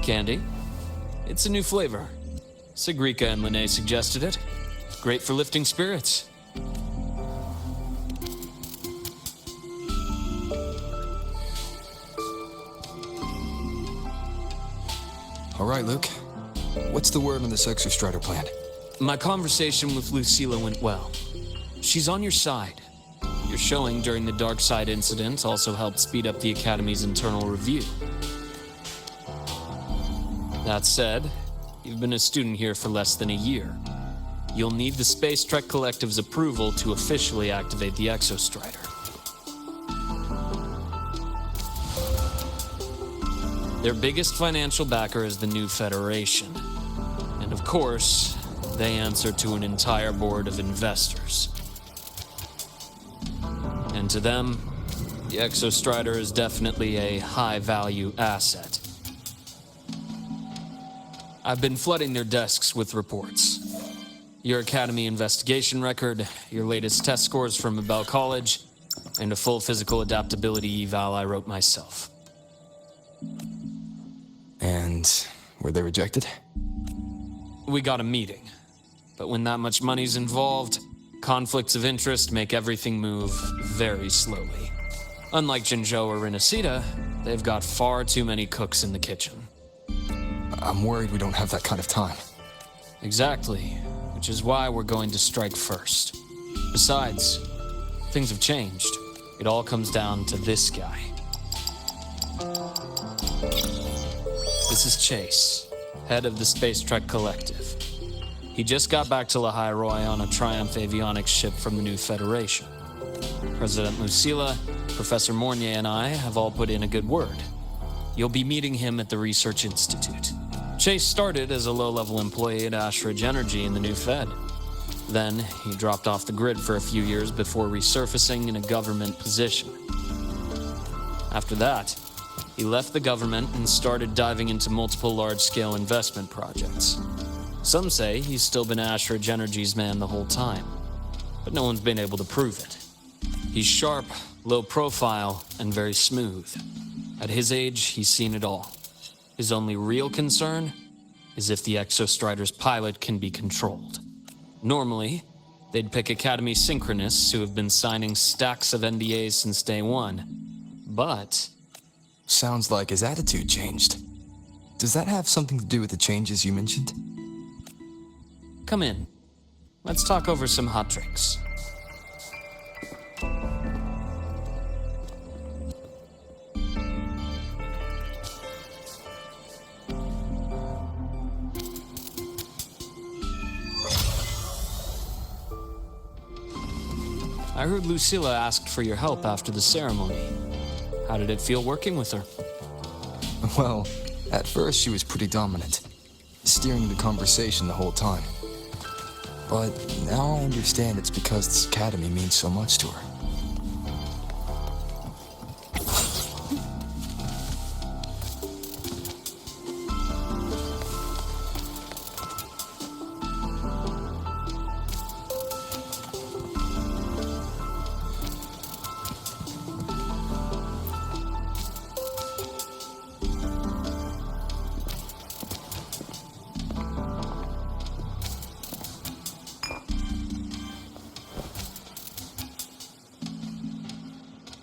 Candy. It's a new flavor. Sigrika and Lene suggested it. Great for lifting spirits. All right, Luke. What's the word on this Exostrider plan? My conversation with Lucilla went well. She's on your side. Your showing during the Dark Side incident also helped speed up the Academy's internal review. That said, you've been a student here for less than a year. You'll need the Space Trek Collective's approval to officially activate the Exostrider. Their biggest financial backer is the New Federation. And of course, they answer to an entire board of investors. And to them, the Exostrider is definitely a high-value asset. I've been flooding their desks with reports. Your Academy investigation record, your latest test scores from Abel College, and a full physical adaptability eval I wrote myself. And were they rejected? We got a meeting. But when that much money's involved, conflicts of interest make everything move very slowly. Unlike Jinzhou or Rinasita, they've got far too many cooks in the kitchen. I'm worried we don't have that kind of time. Exactly, which is why we're going to strike first. Besides, things have changed. It all comes down to this guy. This is Chase, head of the Space Trek Collective. He just got back to Lahai Roi on a Triumph avionics ship from the New Federation. President Lucilla, Professor Mornier, and I have all put in a good word. You'll be meeting him at the Research Institute. Chase started as a low-level employee at Ashridge Energy in the New Fed. Then, he dropped off the grid for a few years before resurfacing in a government position. After that, he left the government and started diving into multiple large-scale investment projects. Some say he's still been Ashridge Energy's man the whole time, but no one's been able to prove it. He's sharp, low profile, and very smooth. At his age, he's seen it all. His only real concern is if the Exostrider's pilot can be controlled. Normally, they'd pick Academy synchronists who have been signing stacks of NDAs since day one. But Sounds like his attitude changed. Does that have something to do with the changes you mentioned? come in. Let's talk over some hot drinks. I heard Lucilla asked for your help after the ceremony. How did it feel working with her? Well, at first she was pretty dominant, steering the conversation the whole time. But now I understand it's because this academy means so much to her.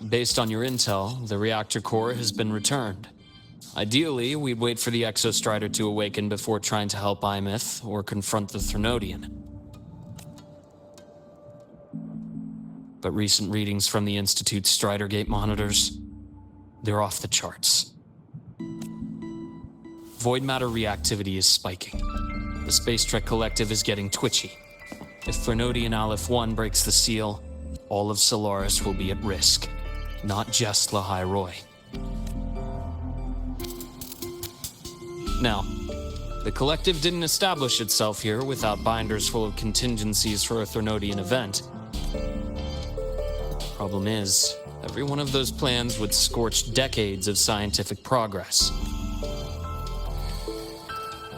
Based on your intel, the reactor core has been returned. Ideally, we'd wait for the Exostrider to awaken before trying to help Imith or confront the Threnodian. But recent readings from the Institute's Strider Gate monitors, they're off the charts. Void matter reactivity is spiking. The Space Trek Collective is getting twitchy. If Threnodian Aleph 1 breaks the seal, all of Solaris will be at risk. Not just Lahai Roy. Now, the Collective didn't establish itself here without binders full of contingencies for a Threnodian event. Problem is, every one of those plans would scorch decades of scientific progress.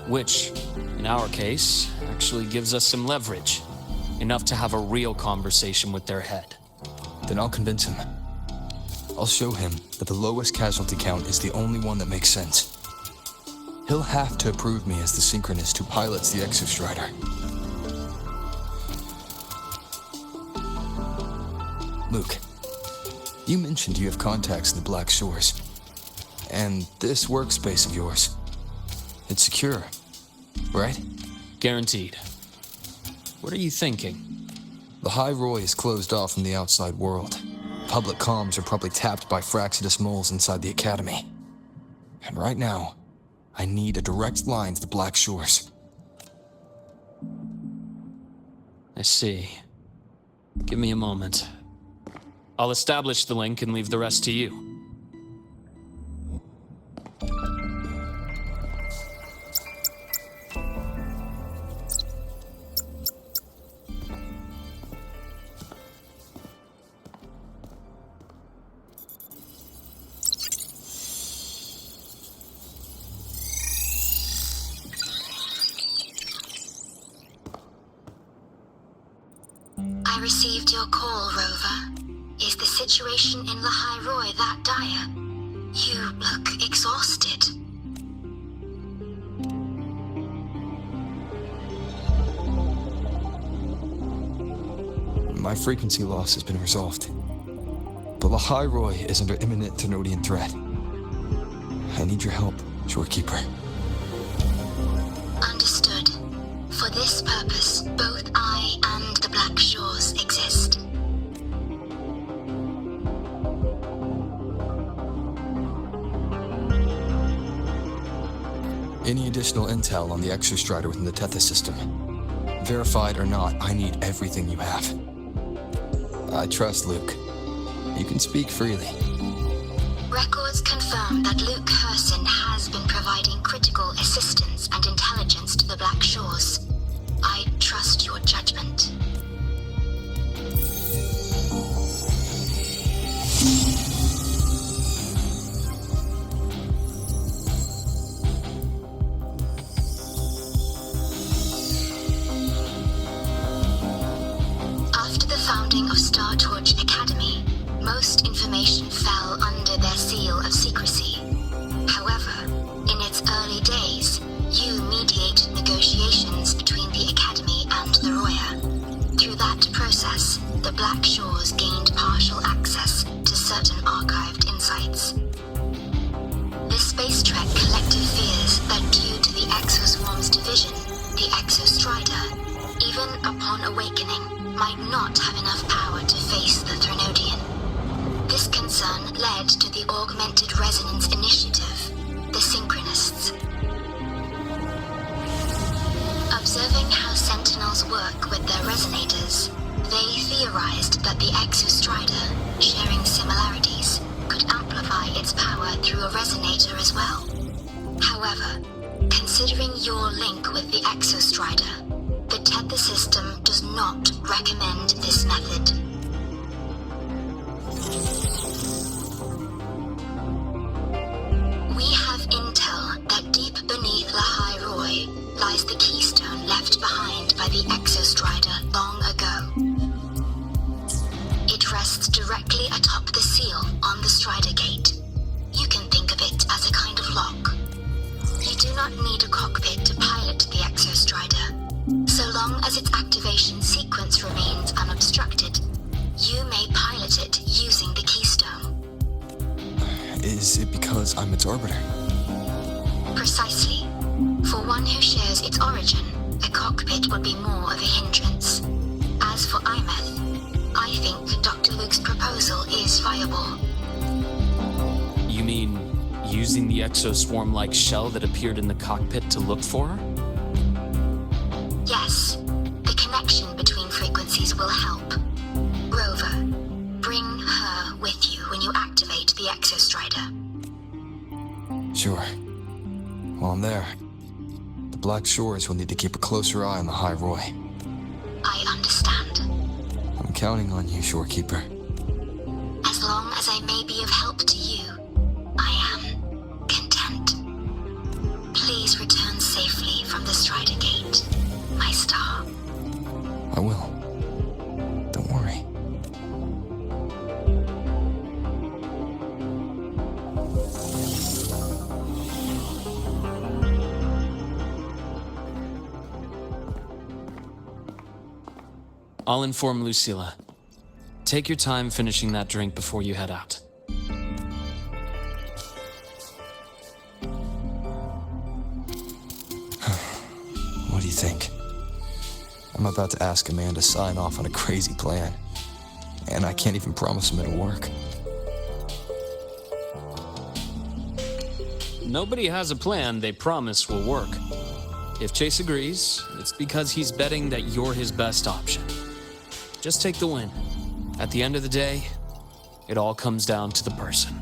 Which, in our case, actually gives us some leverage. Enough to have a real conversation with their head. Then I'll convince him. I'll show him that the lowest casualty count is the only one that makes sense. He'll have to approve me as the synchronist who pilots the Exostrider. Luke, you mentioned you have contacts in the Black Shores. And this workspace of yours, it's secure, right? Guaranteed. What are you thinking? The High Roy is closed off from the outside world. Public comms are probably tapped by Fraxidus moles inside the Academy. And right now, I need a direct line to the Black Shores. I see. Give me a moment. I'll establish the link and leave the rest to you. I received your call, Rover. Is the situation in Lahai Roy that dire? You look exhausted. My frequency loss has been resolved. But Lahai Roy is under imminent Threnodian threat. I need your help, Shorekeeper. Understood. For this purpose, both I and the Black Shores exist. Any additional intel on the Exostrider within the Tethys system? Verified or not, I need everything you have. I trust Luke. You can speak freely. Records confirm that Luke Herson has been providing critical assistance and intelligence to the Black Shores. I trust your judgment. After the founding of Star Torch Academy, most information fell under their seal of secrecy. However, in its early days, you mediated negotiations between the Academy and the Roya. Through that process, the Black Shores gained partial access to certain archived insights. The Space Trek Collective fears that due to the Exoswarm's division, the Exostrider, even upon awakening, might not have enough power to face the Threnodian. This concern led to the Augmented Resonance Initiative, the Synchronists. Observing how Sentinels work with their resonators, they theorized that the Exostrider, sharing similarities, could amplify its power through a resonator as well. However, considering your link with the Exostrider, the tether system does not recommend this method. We have intel that deep beneath Lahai Roy lies the keystone left behind by the Exostrider long ago. It rests directly atop the seal on the Strider Gate. You can think of it as a kind of lock. You do not need a cockpit to pilot the Exostrider. So long as its activation sequence remains unobstructed, you may pilot it using the keystone. Is it because I'm its orbiter? Precisely. For one who shares its origin, a cockpit would be more of a hindrance. As for Imeth, I think Dr. Luke's proposal is viable. You mean using the exoswarm-like shell that appeared in the cockpit to look for her? Yes, the connection between frequencies will help. Rover, bring her with you when you activate the Exostrider. Sure. While I'm there, the Black Shores will need to keep a closer eye on the High Roy. I understand. I'm counting on you, Shorekeeper. As long as I may be of help to you, I am content. Please return safely from the Strider Gate, my star. I will. Don't worry. I'll inform Lucilla. Take your time finishing that drink before you head out. What do you think? I'm about to ask a man to sign off on a crazy plan, and I can't even promise him it'll work. Nobody has a plan they promise will work. If Chase agrees, it's because he's betting that you're his best option. Just take the win. At the end of the day, it all comes down to the person.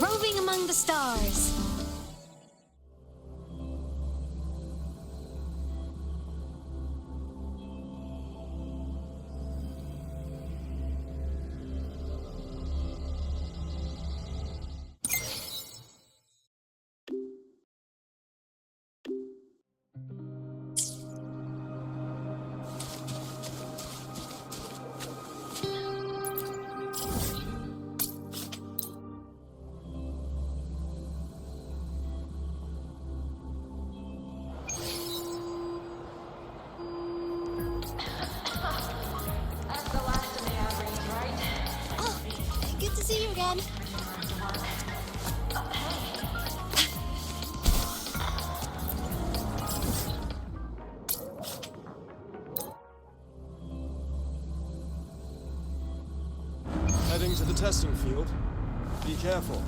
Roving among the stars. Good to see you again. Heading to the testing field. Be careful.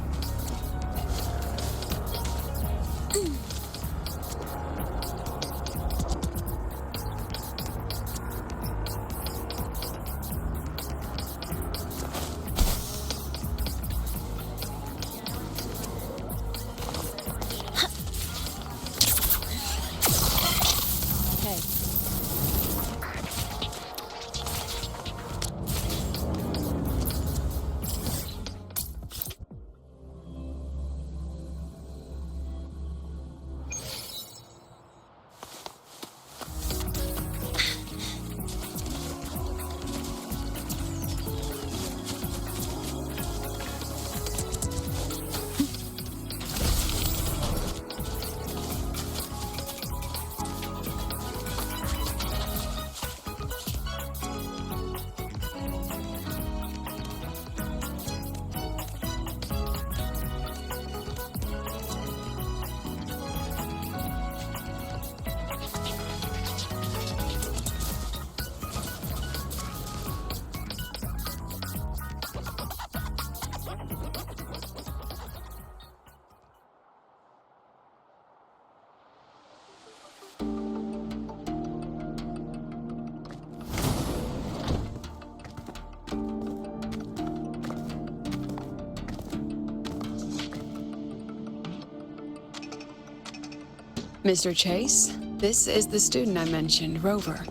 Mr. Chase, this is the student I mentioned, Rover.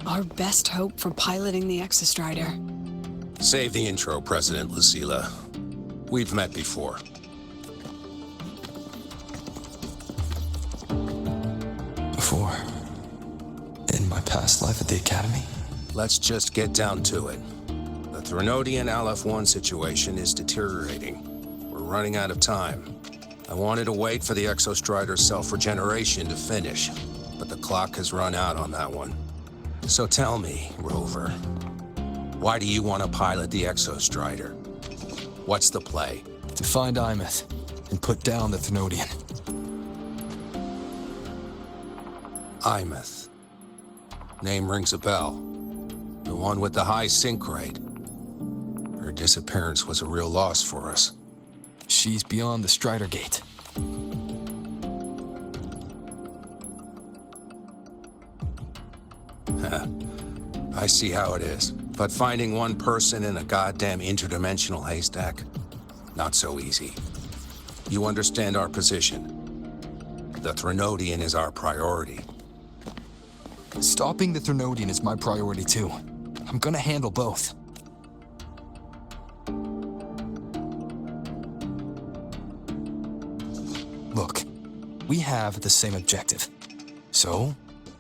Our best hope for piloting the Exostrider. Save the intro, President Lucila. We've met before. Before? In my past life at the Academy? Let's just get down to it. The Threnodian LF-1 situation is deteriorating. We're running out of time. I wanted to wait for the Exostrider's self-regeneration to finish, but the clock has run out on that one. So tell me, Rover, why do you want to pilot the Exostrider? What's the play? To find Imeth and put down the Threnodian. Imeth. Name rings a bell. The one with the high sync rate. Her disappearance was a real loss for us. She's beyond the Strider Gate. I see how it is. But finding one person in a goddamn interdimensional haystack? Not so easy. You understand our position. The Threnodian is our priority. Stopping the Threnodian is my priority too. I'm gonna handle both. Look, we have the same objective. So,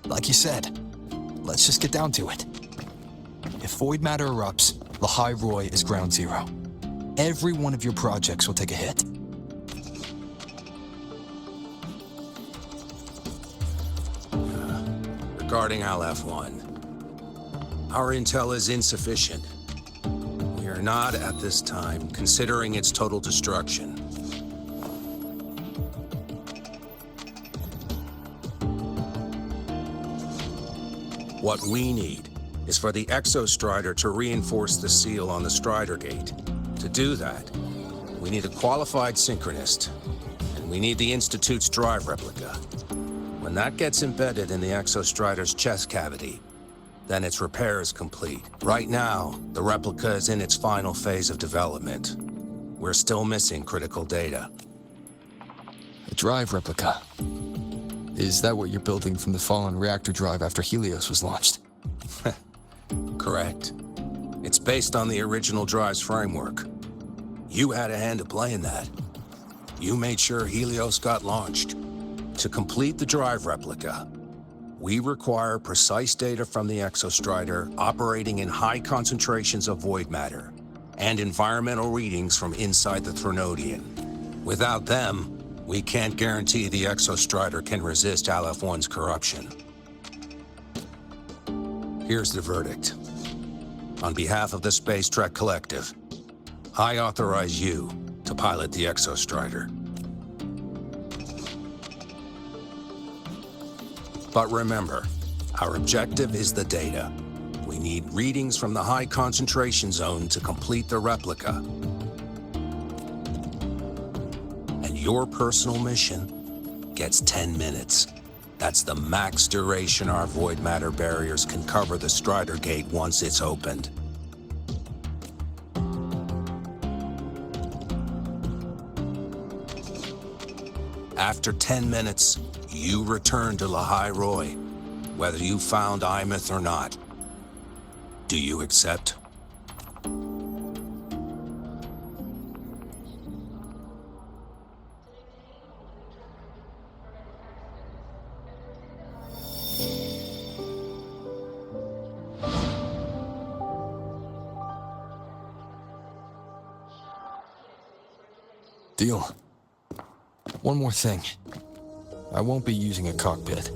like you said, let's just get down to it. If void matter erupts, Lahai Roy is ground zero. Every one of your projects will take a hit. Regarding LF-1, our intel is insufficient. We are not, at this time, considering its total destruction. What we need is for the Exostrider to reinforce the seal on the Strider Gate. To do that, we need a qualified synchronist, and we need the Institute's drive replica. When that gets embedded in the Exostrider's chest cavity, then its repair is complete. Right now, the replica is in its final phase of development. We're still missing critical data. A drive replica. Is that what you're building from the fallen reactor drive after Helios was launched? Correct. It's based on the original drive's framework. You had a hand to play in that. You made sure Helios got launched. To complete the drive replica, we require precise data from the Exostrider operating in high concentrations of void matter and environmental readings from inside the Threnodian. Without them, we can't guarantee the Exostrider can resist LF-1's corruption. Here's the verdict. On behalf of the Space Trek Collective, I authorize you to pilot the Exostrider. But remember, our objective is the data. We need readings from the high concentration zone to complete the replica. And your personal mission gets 10 minutes. That's the max duration our void matter barriers can cover the Strider Gate once it's opened. After 10 minutes, you return to Lahai Roy, whether you found Imeth or not. Do you accept? Deal. One more thing. I won't be using a cockpit.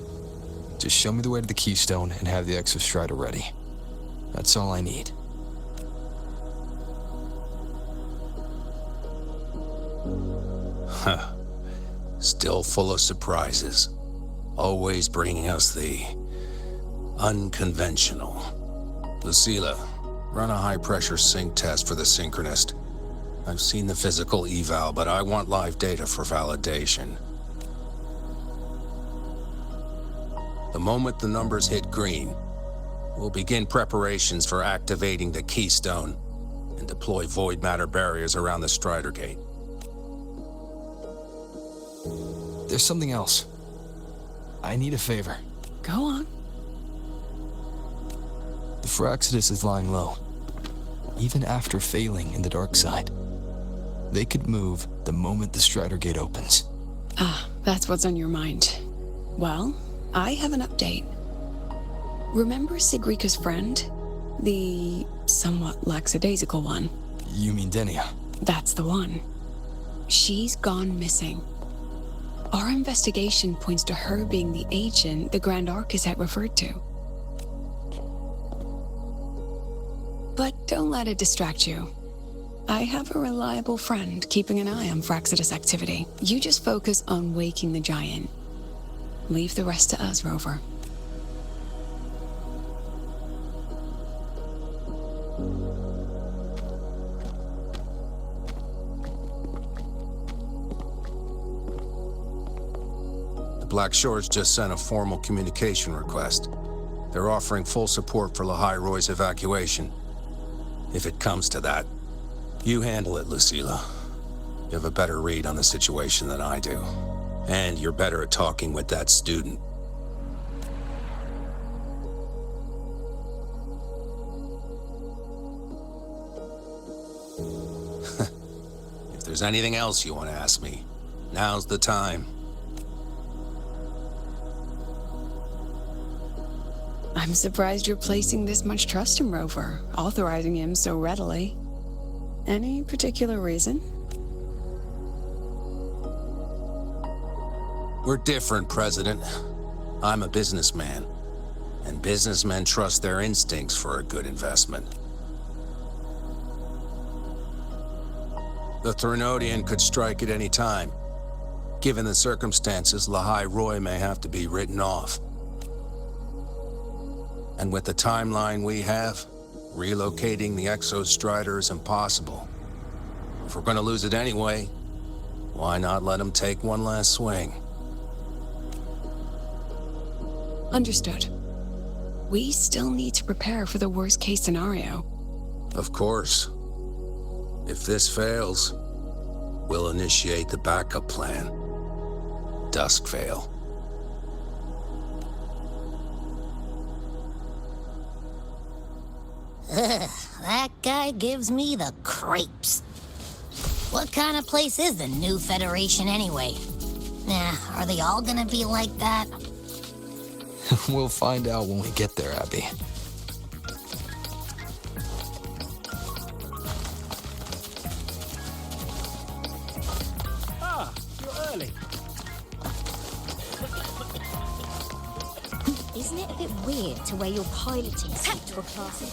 Just show me the way to the Keystone and have the Exostrider ready. That's all I need. Huh. Still full of surprises. Always bringing us the unconventional. Lucila, run a high-pressure sync test for the Synchronist. I've seen the physical eval, but I want live data for validation. The moment the numbers hit green, we'll begin preparations for activating the Keystone and deploy void matter barriers around the Strider Gate. There's something else. I need a favor. Go on. The Fraxidus is lying low. Even after failing in the dark side, they could move the moment the Strider Gate opens. Ah, that's what's on your mind. Well, I have an update. Remember Sigrika's friend? The somewhat lackadaisical one? You mean Denia? That's the one. She's gone missing. Our investigation points to her being the agent the Grand Architect referred to. But don't let it distract you. I have a reliable friend keeping an eye on Fraxidus activity. You just focus on waking the giant. Leave the rest to us, Rover. Black Shores just sent a formal communication request. They're offering full support for Lahai Roy's evacuation. If it comes to that, you handle it, Lucilla. You have a better read on the situation than I do. And you're better at talking with that student. If there's anything else you want to ask me, now's the time. I'm surprised you're placing this much trust in Rover, authorizing him so readily. Any particular reason? We're different, President. I'm a businessman, and businessmen trust their instincts for a good investment. The Threnodian could strike at any time. Given the circumstances, Lahai Roy may have to be written off. And with the timeline we have, relocating the Exostrider is impossible. If we're gonna lose it anyway, why not let him take one last swing? Understood. We still need to prepare for the worst case scenario. Of course. If this fails, we'll initiate the backup plan. Duskvale. Ugh, that guy gives me the creeps. What kind of place is the new Federation anyway? Are they all gonna be like that? We'll find out when we get there, Abby. Ah, you're early. Isn't it a bit weird to wear your piloting suit to a class of...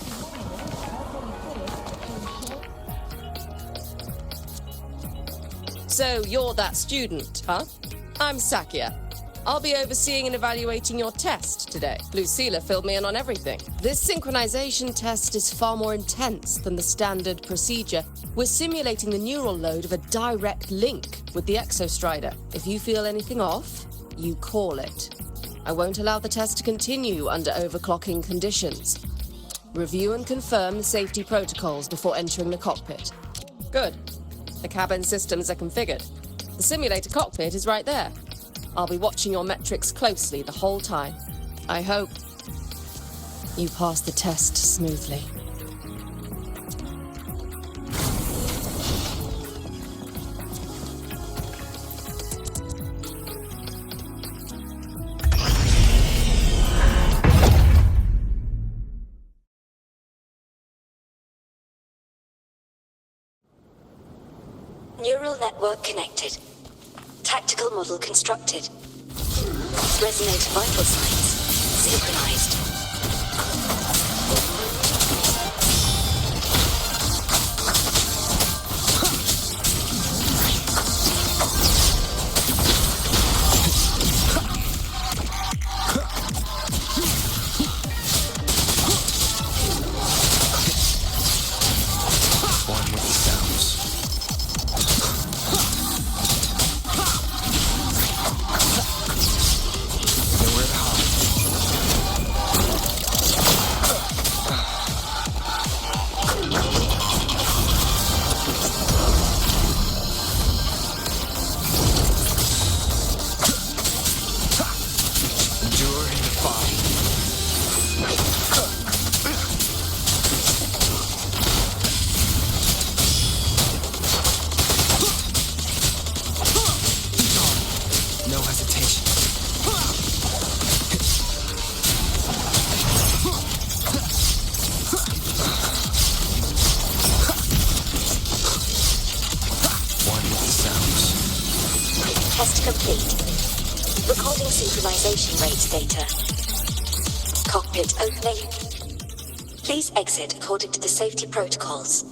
So you're that student, huh? I'm Sakia. I'll be overseeing and evaluating your test today. Lucilla filled me in on everything. This synchronization test is far more intense than the standard procedure. We're simulating the neural load of a direct link with the Exostrider. If you feel anything off, you call it. I won't allow the test to continue under overclocking conditions. Review and confirm the safety protocols before entering the cockpit. Good. The cabin systems are configured. The simulator cockpit is right there. I'll be watching your metrics closely the whole time. I hope you pass the test smoothly. Neural network connected. Tactical model constructed. Resonate vital signs synchronized. One with the sounds. Nowhere to hide. Test complete. Recording synchronization rate data. Cockpit opening. Please exit according to the safety protocols.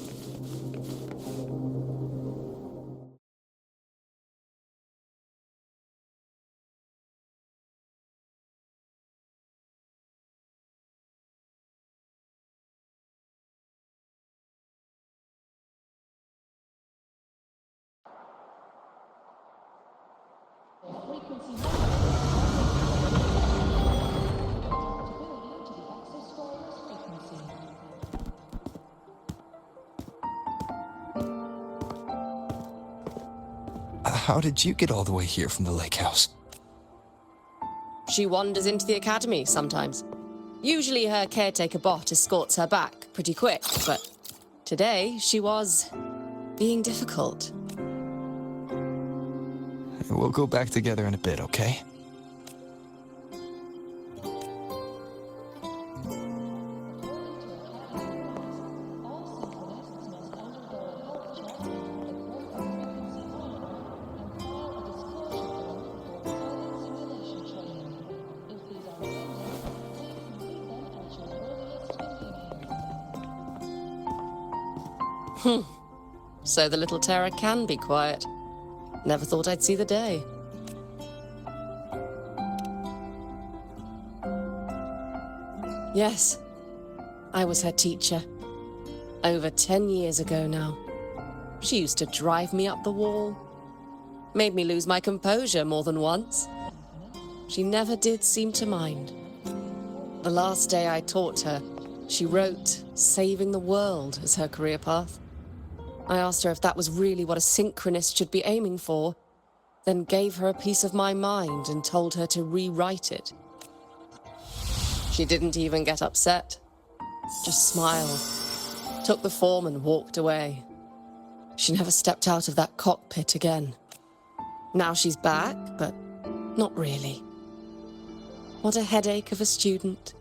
How did you get all the way here from the lake house? She wanders into the academy sometimes. Usually her caretaker bot escorts her back pretty quick, but today she was being difficult. We'll go back together in a bit, okay? So the little terror can be quiet. Never thought I'd see the day. Yes, I was her teacher. Over 10 years ago now. She used to drive me up the wall. Made me lose my composure more than once. She never did seem to mind. The last day I taught her, she wrote saving the world as her career path. I asked her if that was really what a synchronist should be aiming for, then gave her a piece of my mind and told her to rewrite it. She didn't even get upset, just smiled, took the form and walked away. She never stepped out of that cockpit again. Now she's back, but not really. What a headache of a student.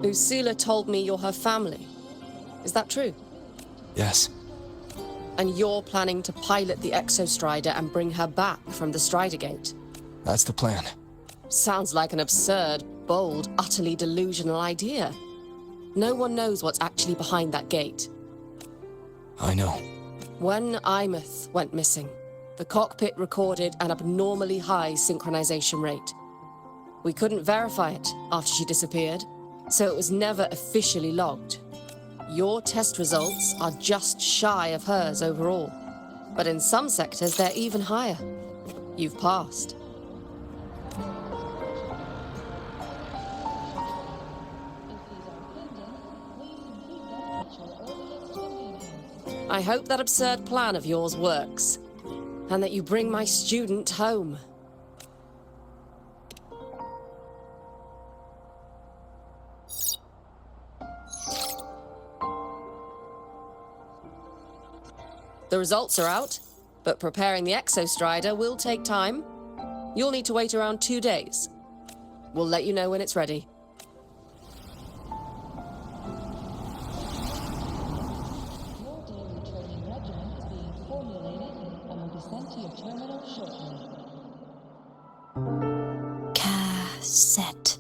Lucilla told me you're her family. Is that true? Yes. And you're planning to pilot the Exostrider and bring her back from the Strider Gate? That's the plan. Sounds like an absurd, bold, utterly delusional idea. No one knows what's actually behind that gate. I know. When Imeth went missing, the cockpit recorded an abnormally high synchronization rate. We couldn't verify it after she disappeared, so it was never officially logged. Your test results are just shy of hers overall, but in some sectors they're even higher. You've passed. I hope that absurd plan of yours works, and that you bring my student home. The results are out, but preparing the Exostrider will take time. You'll need to wait around 2 days. We'll let you know when it's ready. Your daily training regimen is being formulated and will be sent to your terminal shortly. Cassette.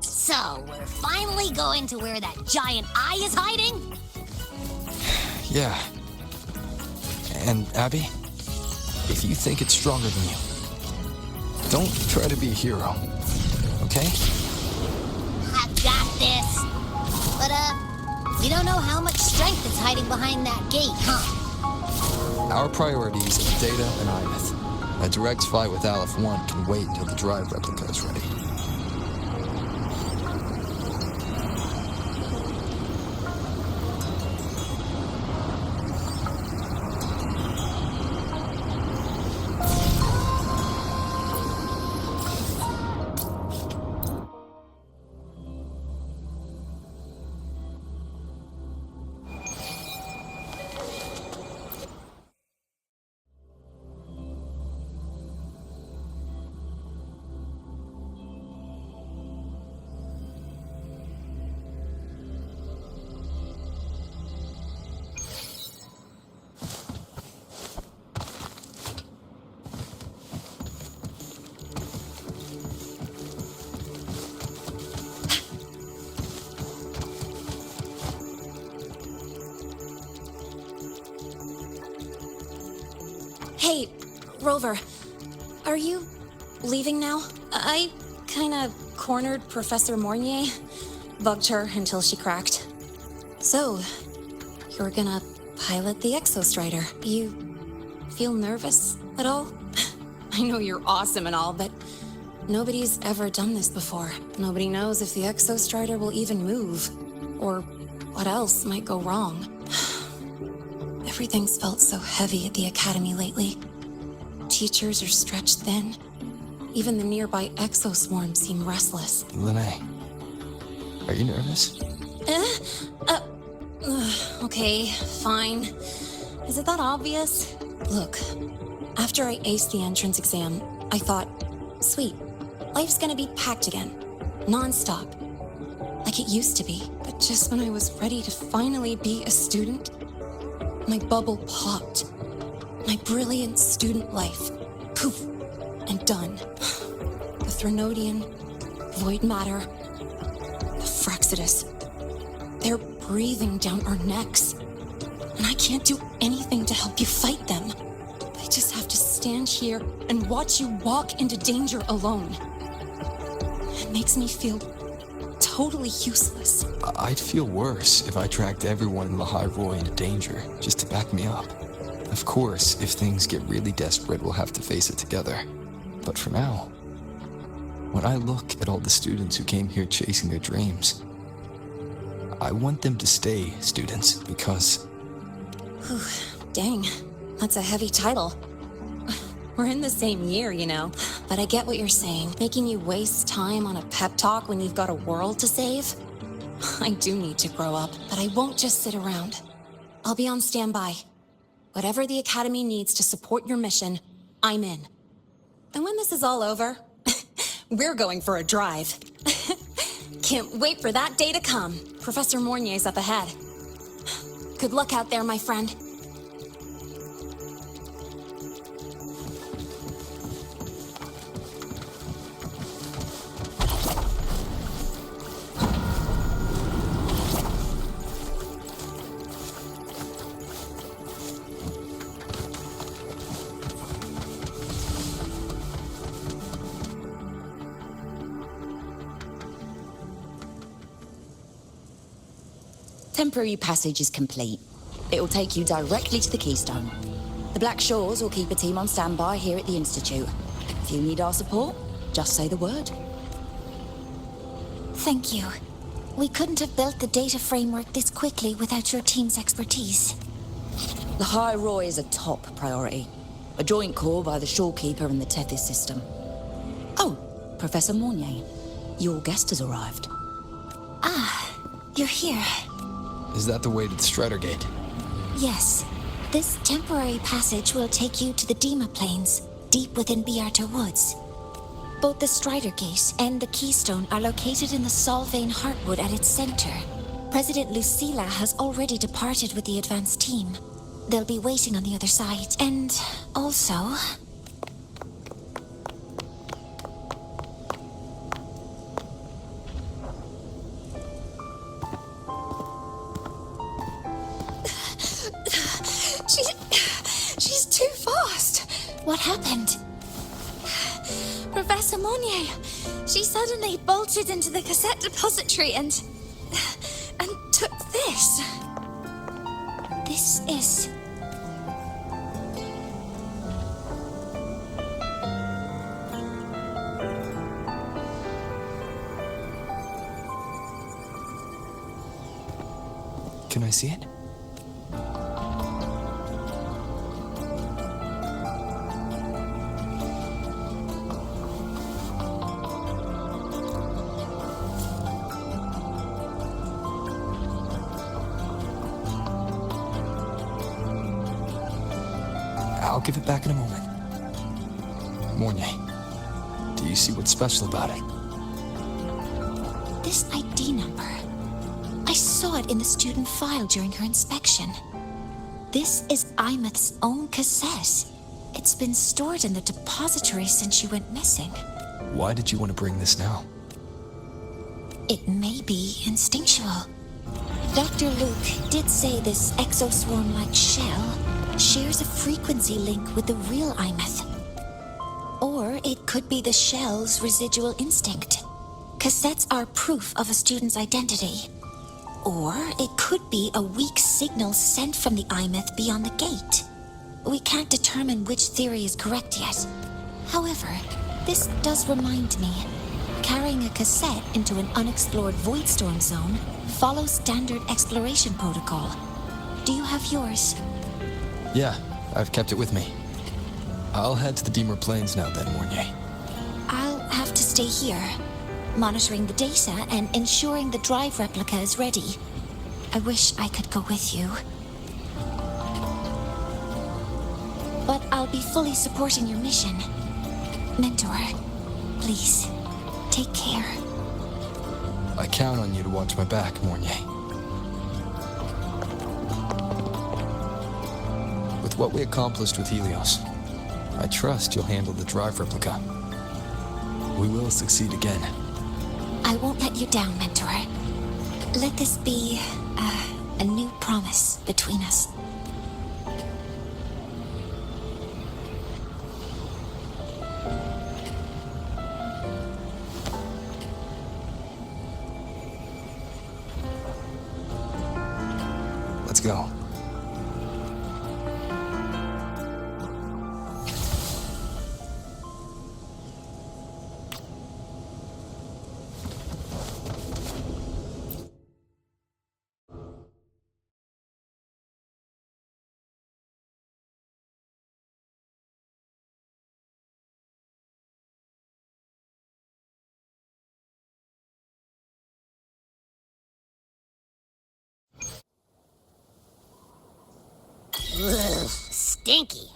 So, we're finally going to where that giant eye is hiding? Yeah. And Abby, if you think it's stronger than you, don't try to be a hero, okay? I got this. But, we don't know how much strength is hiding behind that gate, huh? Our priorities are Data and Imeth. A direct fight with Aleph 1 can wait until the drive replica is ready. Rover, are you leaving now? I kinda cornered Professor Mornier, bugged her until she cracked. So, you're gonna pilot the Exostrider. You feel nervous at all? I know you're awesome and all, but nobody's ever done this before. Nobody knows if the Exostrider will even move, or what else might go wrong. Everything's felt so heavy at the Academy lately. Teachers are stretched thin. Even the nearby exoswarms seem restless. Lene, are you nervous? Okay, fine. Is it that obvious? Look, after I aced the entrance exam, I thought, sweet, life's gonna be packed again. Non-stop. Like it used to be. But just when I was ready to finally be a student, my bubble popped. My brilliant student life, poof, and done. The Threnodian, void matter, the Fraxidus. They're breathing down our necks. And I can't do anything to help you fight them. I just have to stand here and watch you walk into danger alone. It makes me feel totally useless. I'd feel worse if I tracked everyone in Lahai Roy into danger, just to back me up. Of course, if things get really desperate, we'll have to face it together. But for now, when I look at all the students who came here chasing their dreams, I want them to stay students because... Whew, dang, that's a heavy title. We're in the same year, you know. But I get what you're saying. Making you waste time on a pep talk when you've got a world to save? I do need to grow up, but I won't just sit around. I'll be on standby. Whatever the Academy needs to support your mission, I'm in. And when this is all over, we're going for a drive. Can't wait for that day to come. Professor Mornier's up ahead. Good luck out there, my friend. Temporary passage is complete. It will take you directly to the Keystone. The Black Shores will keep a team on standby here at the Institute. If you need our support, just say the word. Thank you. We couldn't have built the data framework this quickly without your team's expertise. The High Roy is a top priority. A joint call by the Shorekeeper and the Tethys system. Oh, Professor Mornier, your guest has arrived. Ah, you're here. Is that the way to the Strider Gate? Yes. This temporary passage will take you to the Dima Plains, deep within Biarta Woods. Both the Strider Gate and the Keystone are located in the Solvane Heartwood at its center. President Lucilla has already departed with the advance team. They'll be waiting on the other side. And also... She's too fast. What happened? Professor Monnier. She suddenly bolted into the cassette depository and took this. This is... Can I see it? I'll give it back in a moment. Mornier, do you see what's special about it? This ID number. I saw it in the student file during her inspection. This is Imeth's own cassette. It's been stored in the depository since she went missing. Why did you want to bring this now? It may be instinctual. Dr. Luke did say this exoswarm-like shell shares a frequency link with the real Imeth. it could be the shell's residual instinct. Cassettes are proof of a student's identity. Or it could be a weak signal sent from the IMyth beyond the gate. We can't determine which theory is correct yet. However, this does remind me. Carrying a cassette into an unexplored Voidstorm zone follows standard exploration protocol. Do you have yours? Yeah, I've kept it with me. I'll head to the Deemer Plains now then, Mornier. I'll have to stay here, monitoring the data and ensuring the drive replica is ready. I wish I could go with you. But I'll be fully supporting your mission. Mentor, please, take care. I count on you to watch my back, Mornier. With what we accomplished with Helios, I trust you'll handle the drive replica. We will succeed again. I won't let you down, Mentor. Let this be a new promise between us. Let's go. Ugh, stinky.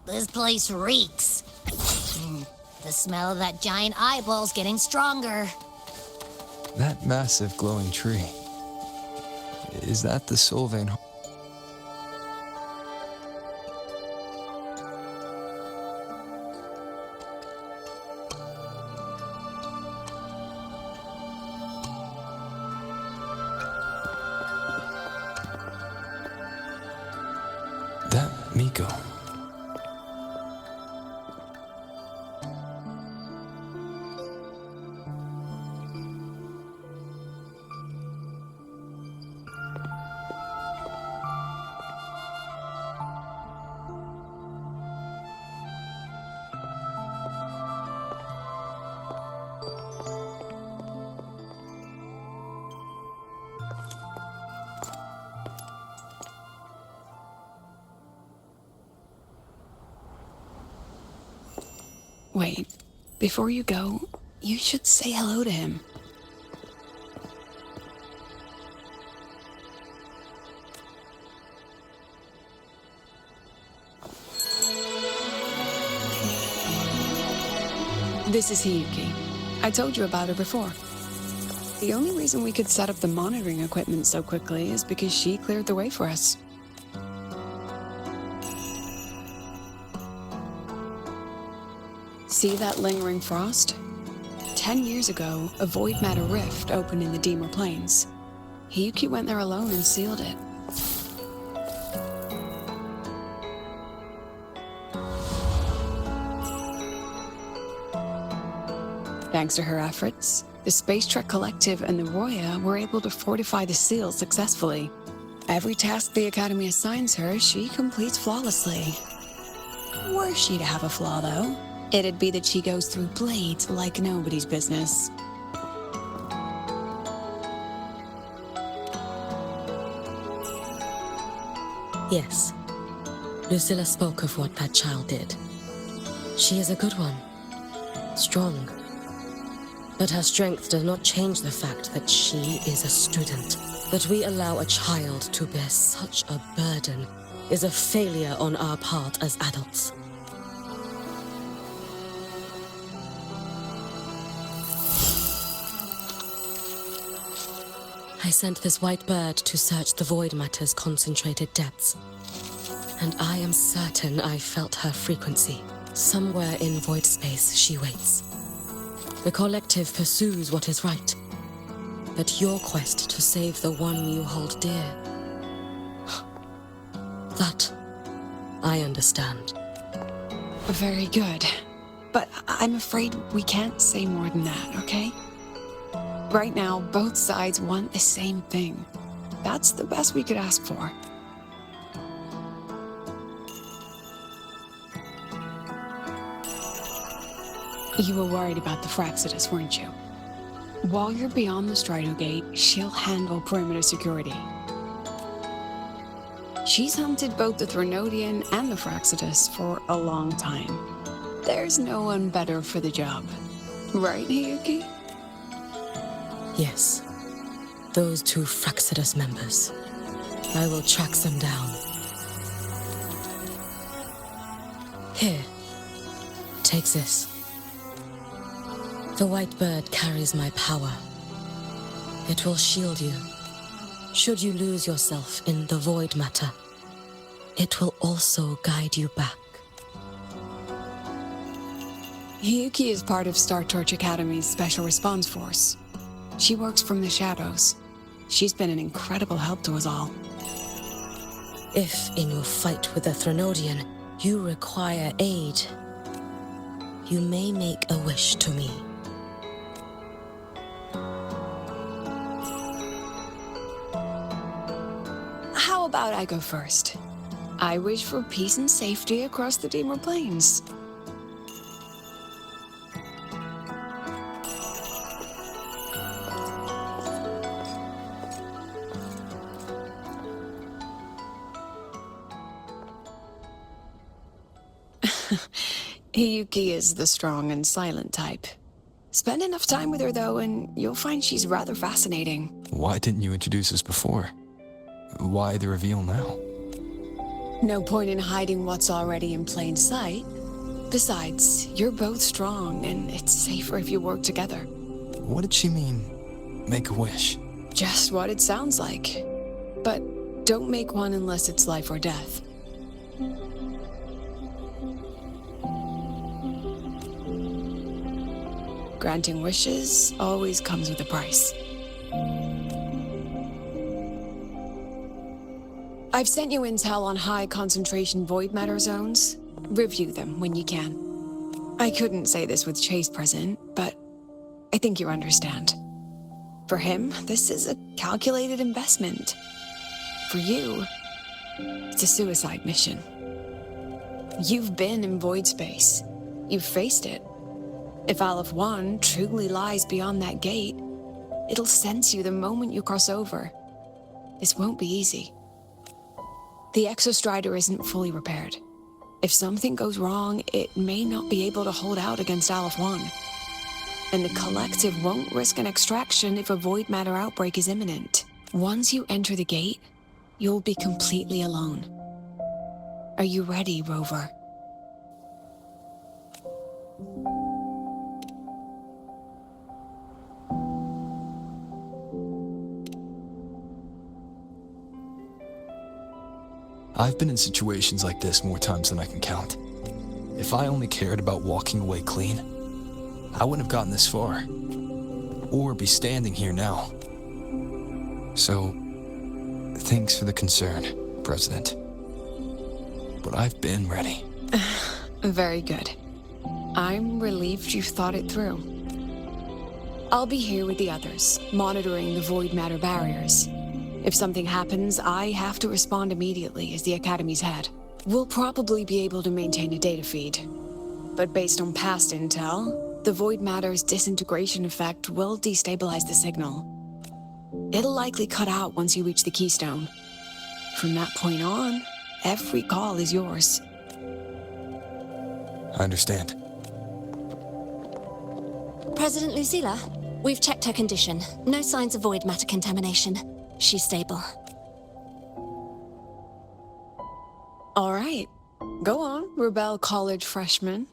This place reeks. The smell of that giant eyeball's getting stronger. That massive glowing tree. Is that the Sylvain? That Miko. Wait, before you go, you should say hello to him. This is Hiyuki. I told you about her before. The only reason we could set up the monitoring equipment so quickly is because she cleared the way for us. See that lingering frost? 10 years ago, a void matter rift opened in the Deemer Plains. Hiyuki went there alone and sealed it. Thanks to her efforts, the Space Trek Collective and the Roya were able to fortify the seal successfully. Every task the Academy assigns her, she completes flawlessly. Were she to have a flaw, though, it'd be that she goes through blades like nobody's business. Yes. Lucilla spoke of what that child did. She is a good one. Strong. But her strength does not change the fact that she is a student. That we allow a child to bear such a burden is a failure on our part as adults. I sent this white bird to search the void matter's concentrated depths. And I am certain I felt her frequency. Somewhere in void space she waits. The collective pursues what is right. But your quest to save the one you hold dear... that I understand. Very good. But I'm afraid we can't say more than that, okay? Right now, both sides want the same thing. That's the best we could ask for. You were worried about the Fraxidus, weren't you? While you're beyond the Strider Gate, she'll handle perimeter security. She's hunted both the Threnodian and the Fraxidus for a long time. There's no one better for the job. Right, Hiyuki? Yes. Those two Fraxidus members. I will track them down. Here. Take this. The white bird carries my power. It will shield you. Should you lose yourself in the void matter, it will also guide you back. Hiyuki is part of Star Torch Academy's Special Response Force. She works from the shadows. She's been an incredible help to us all. If, in your fight with the Threnodian, you require aid, you may make a wish to me. How about I go first? I wish for peace and safety across the Deemer Plains. Hiyuki is the strong and silent type. Spend enough time with her, though, and you'll find she's rather fascinating. Why didn't you introduce us before? Why the reveal now? No point in hiding what's already in plain sight. Besides, you're both strong, and it's safer if you work together. What did she mean, make a wish? Just what it sounds like. But don't make one unless it's life or death. Granting wishes always comes with a price. I've sent you intel on high concentration void matter zones. Review them when you can. I couldn't say this with Chase present, but I think you understand. For him, this is a calculated investment. For you, it's a suicide mission. You've been in void space. You've faced it. If Aleph 1 truly lies beyond that gate, it'll sense you the moment you cross over. This won't be easy. The Exostrider isn't fully repaired. If something goes wrong, it may not be able to hold out against Aleph 1. And the Collective won't risk an extraction if a void matter outbreak is imminent. Once you enter the gate, you'll be completely alone. Are you ready, Rover? I've been in situations like this more times than I can count. If I only cared about walking away clean, I wouldn't have gotten this far. Or be standing here now. So, thanks for the concern, President. But I've been ready. Very good. I'm relieved you've thought it through. I'll be here with the others, monitoring the void matter barriers. If something happens, I have to respond immediately as the Academy's head. We'll probably be able to maintain a data feed. But based on past intel, the void matter's disintegration effect will destabilize the signal. It'll likely cut out once you reach the keystone. From that point on, every call is yours. I understand. President Lucilla, we've checked her condition. No signs of void matter contamination. She's stable. All right. Go on, Rebel College freshman.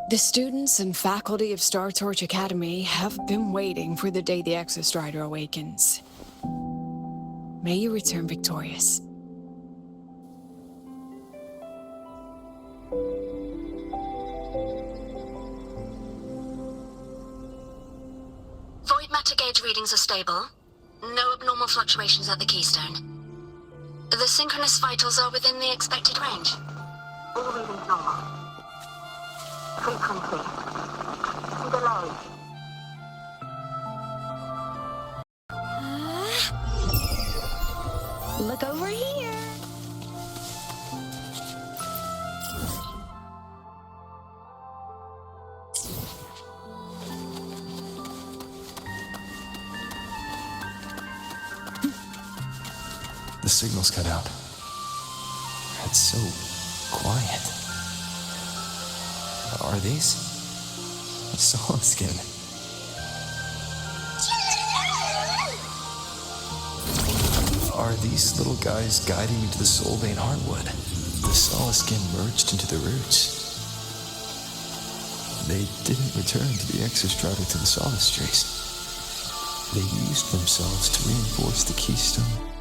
The students and faculty of Star Torch Academy have been waiting for the day the Exostrider awakens. May you return victorious. gauge readings are stable. No abnormal fluctuations at the keystone. The synchronous vitals are within the expected range. All readings normal. Frequency. Delay. Look over here. The signal's cut out. It's so quiet. Are these? Solid skin. Are these little guys guiding me to the soul vein heartwood? The solid skin merged into the roots. They didn't return to the exostratum to the solistries. They used themselves to reinforce the keystone.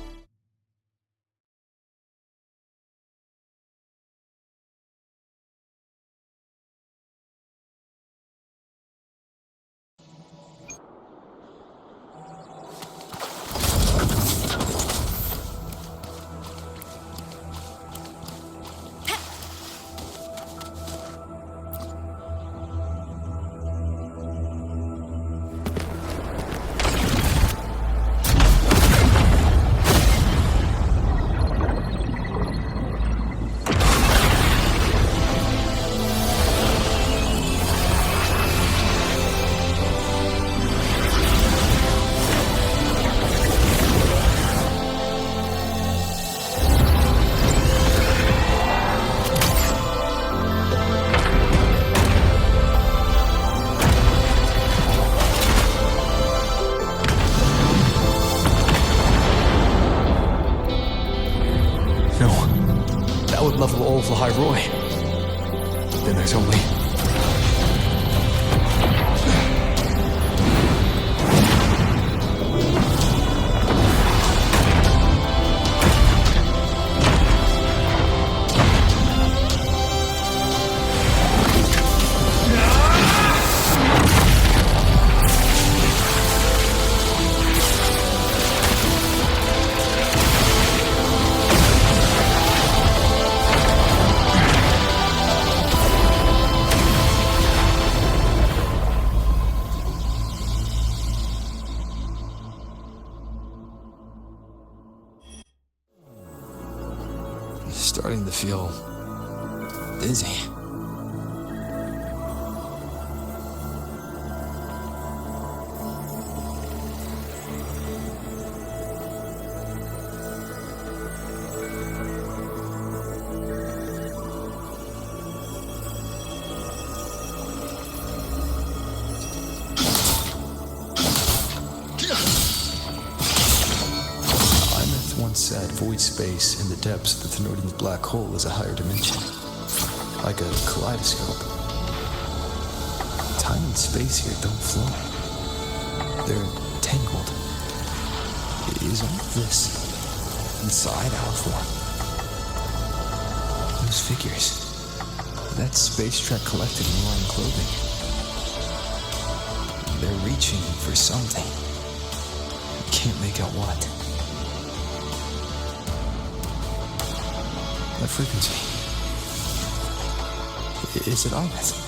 Level all of the High Roy. Then there's only... Starting to feel dizzy. Said void space in the depths of the Thenardian's black hole is a higher dimension, like a kaleidoscope. Time and space here don't flow. They're tangled. Is all of this inside our form? Those figures, that space track collected in line clothing, they're reaching for something. Can't make out what. That frequency. Is it honest?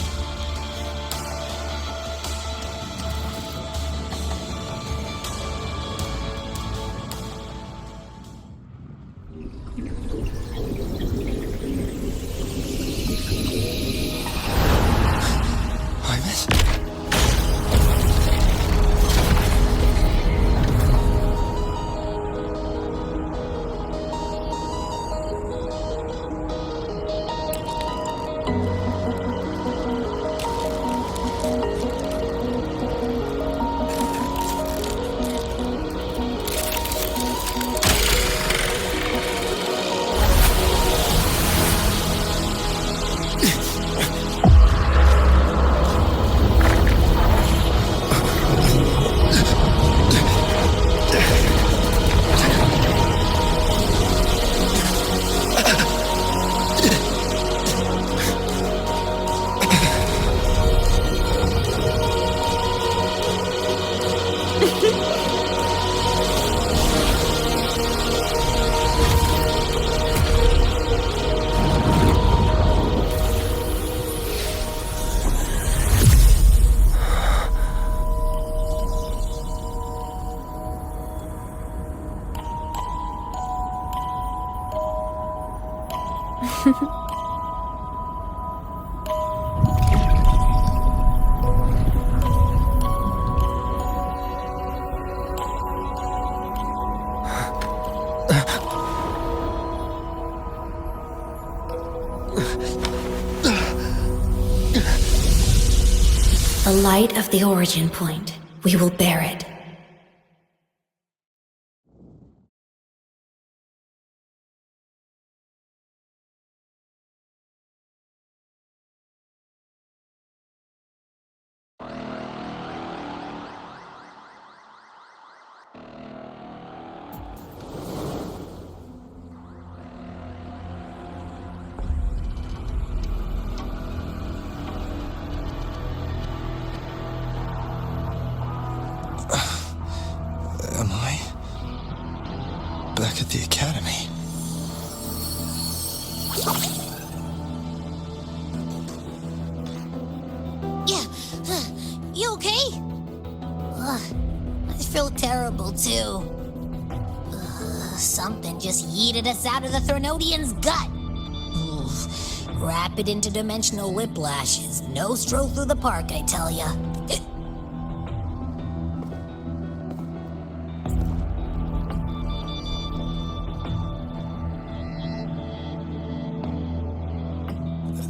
The light of the origin point. We will bear it. Am I back at the academy? Yeah, you okay? I feel terrible too. Something just yeeted us out of the Threnodian's gut. Rapid interdimensional whiplash is no stroll through the park, I tell ya.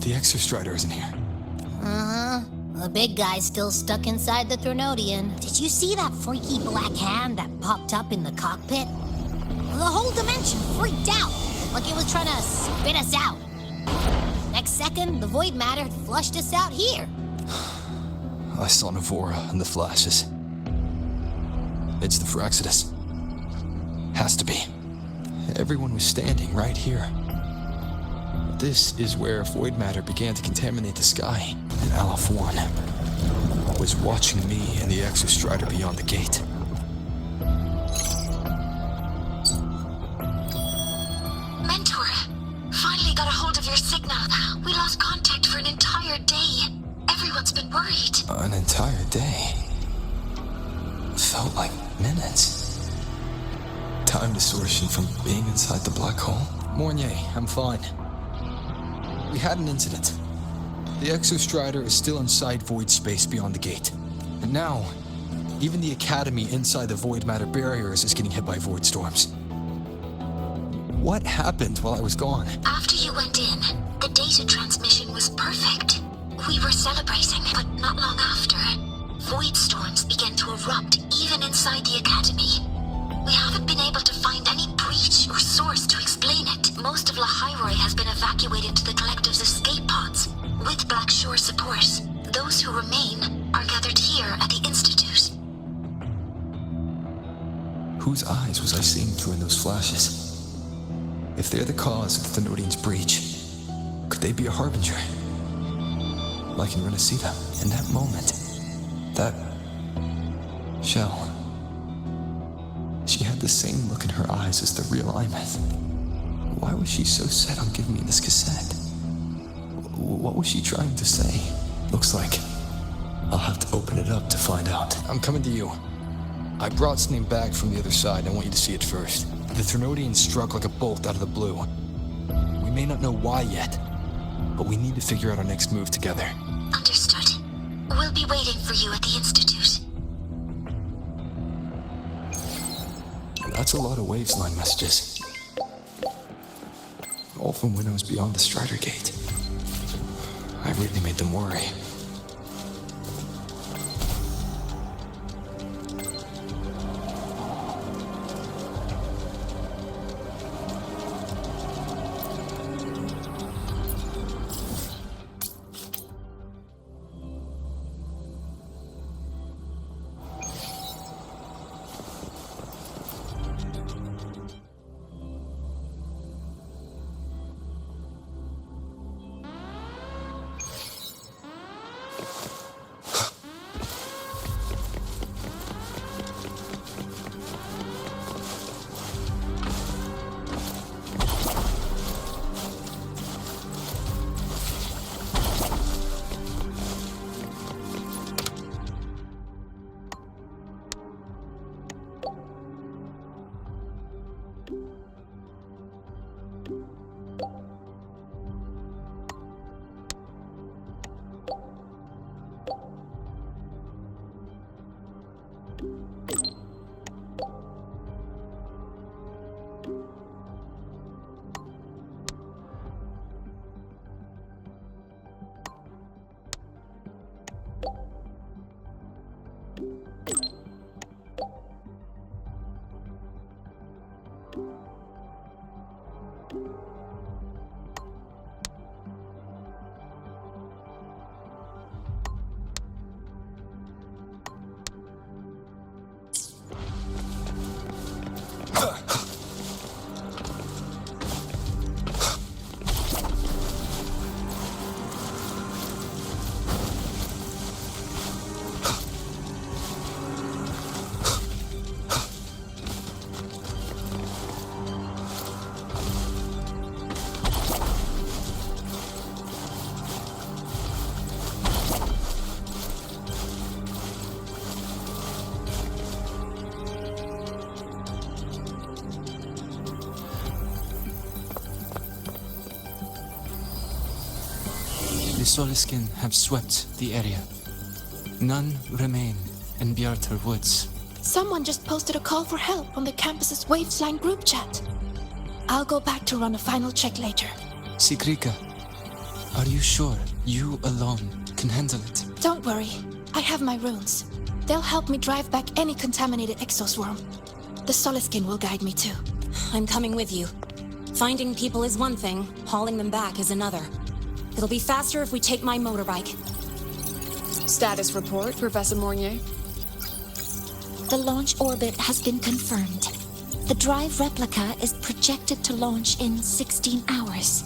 The Exostrider isn't here. The big guy's still stuck inside the Threnodian. Did you see that freaky black hand that popped up in the cockpit? The whole dimension freaked out, like it was trying to spit us out. Next second, the void matter had flushed us out here. I saw Navora in the flashes. It's the Fraxidus. Has to be. Everyone was standing right here. This is where void matter began to contaminate the sky, and Aleph 1 was watching me and the Exostrider beyond the gate. Mentor, finally got a hold of your signal. We lost contact for an entire day. Everyone's been worried. An entire day. Felt like minutes. Time distortion from being inside the black hole. Mornier, I'm fine. We had an incident. The Exostrider is still inside void space beyond the gate. And now, even the Academy inside the void matter barriers is getting hit by void storms. What happened while I was gone? After you went in, the data transmission was perfect. We were celebrating, but not long after, void storms began to erupt even inside the Academy. We haven't been able to find any breach or source to explain it. Most of Lahairoi has been evacuated to the collective's escape pods. With Black Shore support, those who remain are gathered here at the Institute. Whose eyes was I seeing through in those flashes? If they're the cause of the Thenodian's breach, could they be a harbinger? Like in Renacita, in that moment, that shell. She had the same look in her eyes as the real Imeth. Why was she so set on giving me this cassette? What was she trying to say? Looks like I'll have to open it up to find out. I'm coming to you. I brought something back from the other side. I want you to see it first. The Threnodian struck like a bolt out of the blue. We may not know why yet, but we need to figure out our next move together. Understood. We'll be waiting for you at the Institute. That's a lot of Waveline messages. All from when I was beyond the Strider Gate. I really made them worry. Soliskin have swept the area. None remain in Bjartar Woods. Someone just posted a call for help on the campus's Waves-line group chat. I'll go back to run a final check later. Sigrika, are you sure you alone can handle it? Don't worry. I have my runes. They'll help me drive back any contaminated exoswarm. The Soliskin will guide me too. I'm coming with you. Finding people is one thing, hauling them back is another. It'll be faster if we take my motorbike. Status report, Professor Mornier. The launch orbit has been confirmed. The drive replica is projected to launch in 16 hours,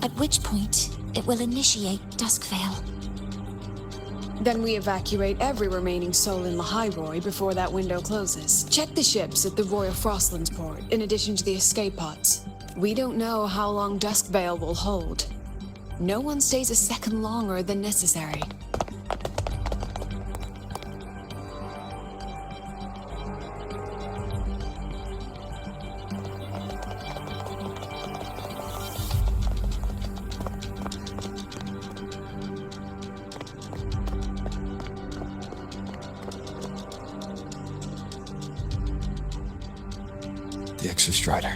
at which point it will initiate Duskvale. Then we evacuate every remaining soul in Lahairoi before that window closes. Check the ships at the Royal Frostlands port, in addition to the escape pods. We don't know how long Duskvale will hold. No one stays a second longer than necessary. The Exostrider.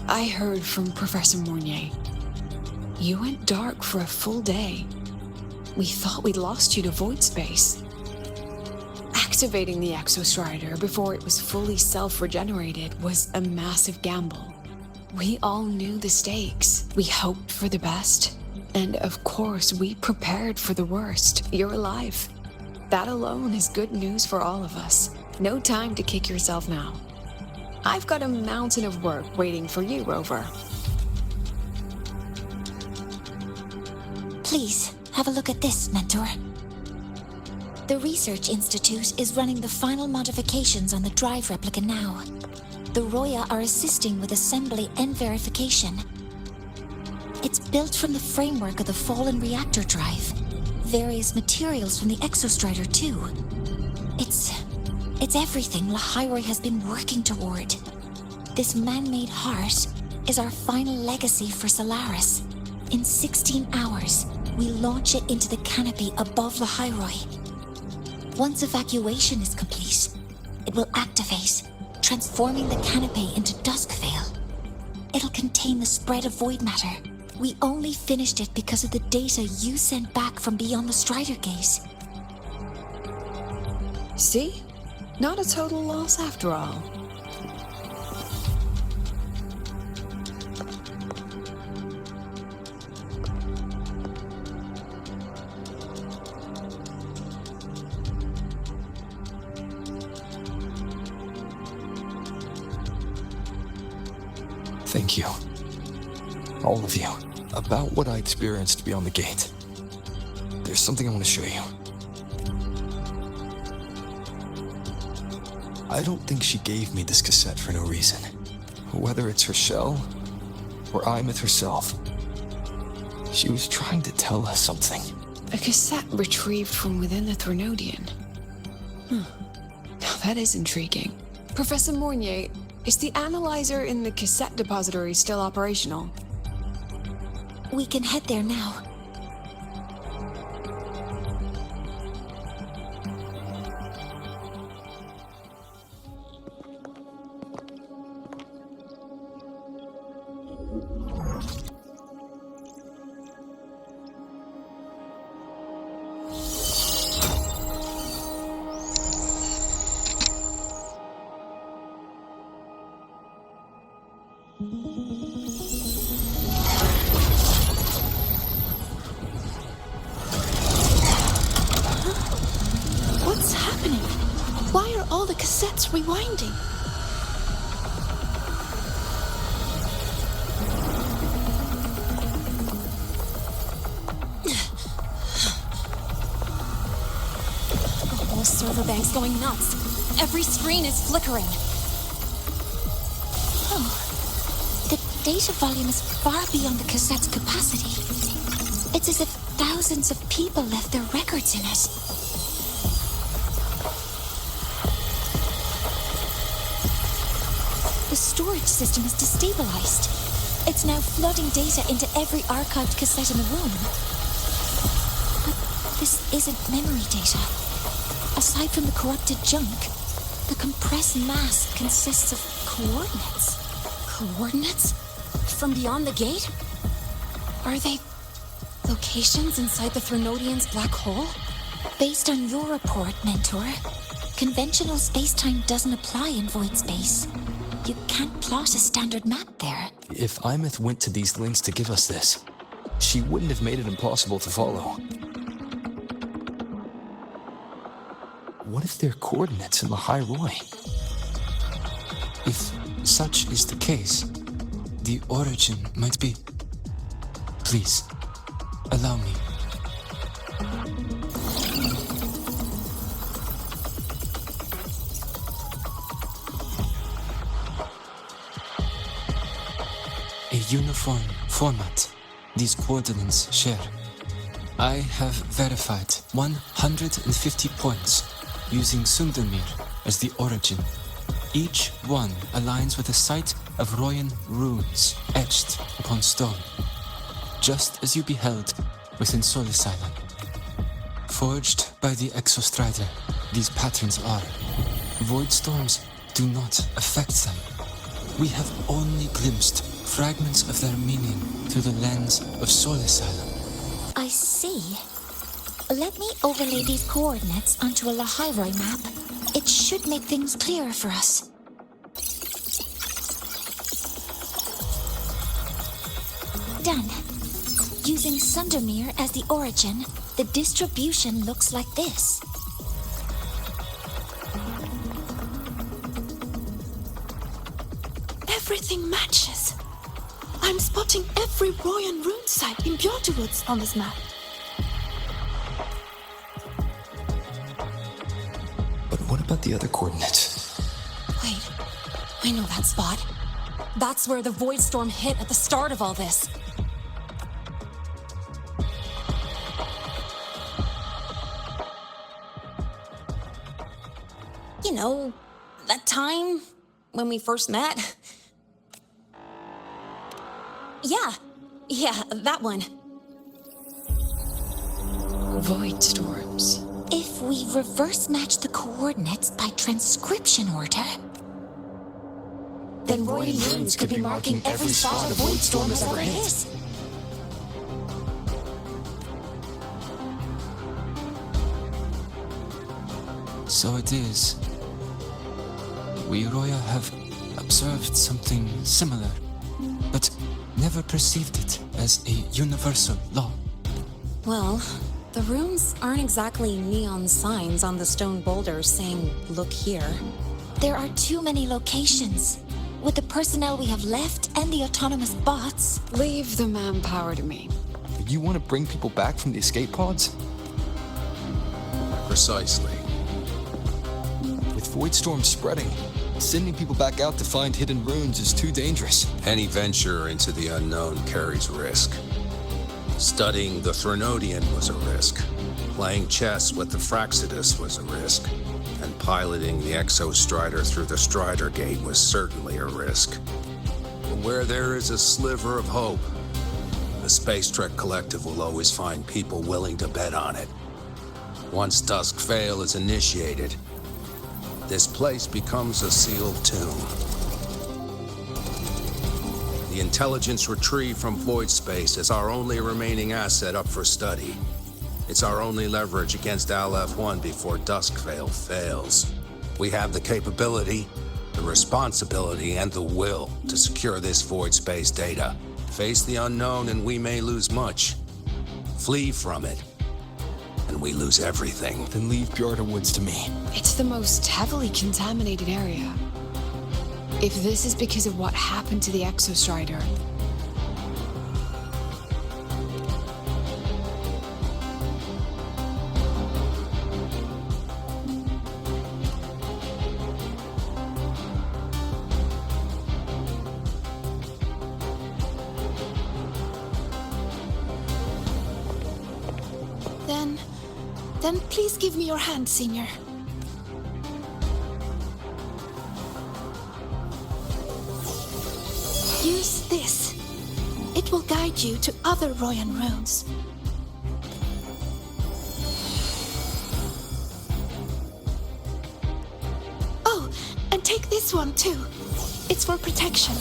I heard from Professor Mornier. You went dark for a full day. We thought we'd lost you to void space. Activating the Exostrider before it was fully self-regenerated was a massive gamble. We all knew the stakes. We hoped for the best. And of course, we prepared for the worst. You're alive. That alone is good news for all of us. No time to kick yourself now. I've got a mountain of work waiting for you, Rover. Please, have a look at this, Mentor. The Research Institute is running the final modifications on the drive replica now. The Roya are assisting with assembly and verification. It's built from the framework of the fallen reactor drive. Various materials from the Exostrider, too. It's everything Lahairoi has been working toward. This man-made heart is our final legacy for Solaris. In 16 hours, we launch it into the canopy above Lahairoi. Once evacuation is complete, it will activate, transforming the canopy into Duskvale. It'll contain the spread of void matter. We only finished it because of the data you sent back from beyond the Strider Gate. See? Not a total loss after all. Thank you. All of you. About what I experienced beyond the gate. There's something I want to show you. I don't think she gave me this cassette for no reason. Whether it's her shell, or Imeth herself. She was trying to tell us something. A cassette retrieved from within the Threnodian. Now that is intriguing. Professor Mornier, is the analyzer in the cassette depository still operational? We can head there now. What's happening? Why are all the cassettes rewinding? The whole server bank's going nuts. Every screen is flickering. The data volume is far beyond the cassette's capacity. It's as if thousands thousands of people left their records in it. The storage system is destabilized. It's now flooding data into every archived cassette in the room. But this isn't memory data. Aside from the corrupted junk, the compressed mass consists of coordinates. Coordinates? From beyond the gate? Are they locations inside the Threnodian's black hole? Based on your report, Mentor, conventional space-time doesn't apply in void space. You can't plot a standard map there. If Imeth went to these lengths to give us this, she wouldn't have made it impossible to follow. What if they're coordinates in the High Roy? If such is the case, the origin might be... Please, allow me. A uniform format these coordinates share. I have verified 150 points using Sundermere as the origin. Each one aligns with a site of Royan runes etched upon stone, just as you beheld within Solis Island. Forged by the Exostrider, these patterns are. Void storms do not affect them. We have only glimpsed fragments of their meaning through the lens of Solis Island. I see. Let me overlay these coordinates onto a Lahairoi map. It should make things clearer for us. Done. Using Sundermere as the origin, the distribution looks like this. Everything matches. I'm spotting every Royan rune site in Bjorta Woods on this map. But what about the other coordinates? Wait, I know that spot. That's where the void storm hit at the start of all this. You know, that time when we first met? Yeah, that one. Void storms. If we reverse match the coordinates by transcription order, then Royan runes could be marking every spot a void storm has ever hit. So it is. We Roya have observed something similar, but never perceived it as a universal law. Well, the runes aren't exactly neon signs on the stone boulders saying, "Look here." There are too many locations. With the personnel we have left and the autonomous bots... Leave the manpower to me. You want to bring people back from the escape pods? Precisely. With void storms spreading, sending people back out to find hidden runes is too dangerous. Any venture into the unknown carries risk. Studying the Threnodian was a risk. Playing chess with the Fraxidus was a risk. And piloting the Exostrider through the Strider Gate was certainly a risk. But where there is a sliver of hope, the Space Trek Collective will always find people willing to bet on it. Once Dusk Vale is initiated, this place becomes a sealed tomb. The intelligence retrieved from void space is our only remaining asset up for study. It's our only leverage against Aleph-1 before Duskvale fails. We have the capability, the responsibility, and the will to secure this void space data. Face the unknown and we may lose much. Flee from it, and we lose everything. Then leave Bjorta Woods to me. It's the most heavily contaminated area. If this is because of what happened to the Exostrider, Then please give me your hand, Senior. Use this. It will guide you to other Royan runes. Oh, and take this one too. It's for protection.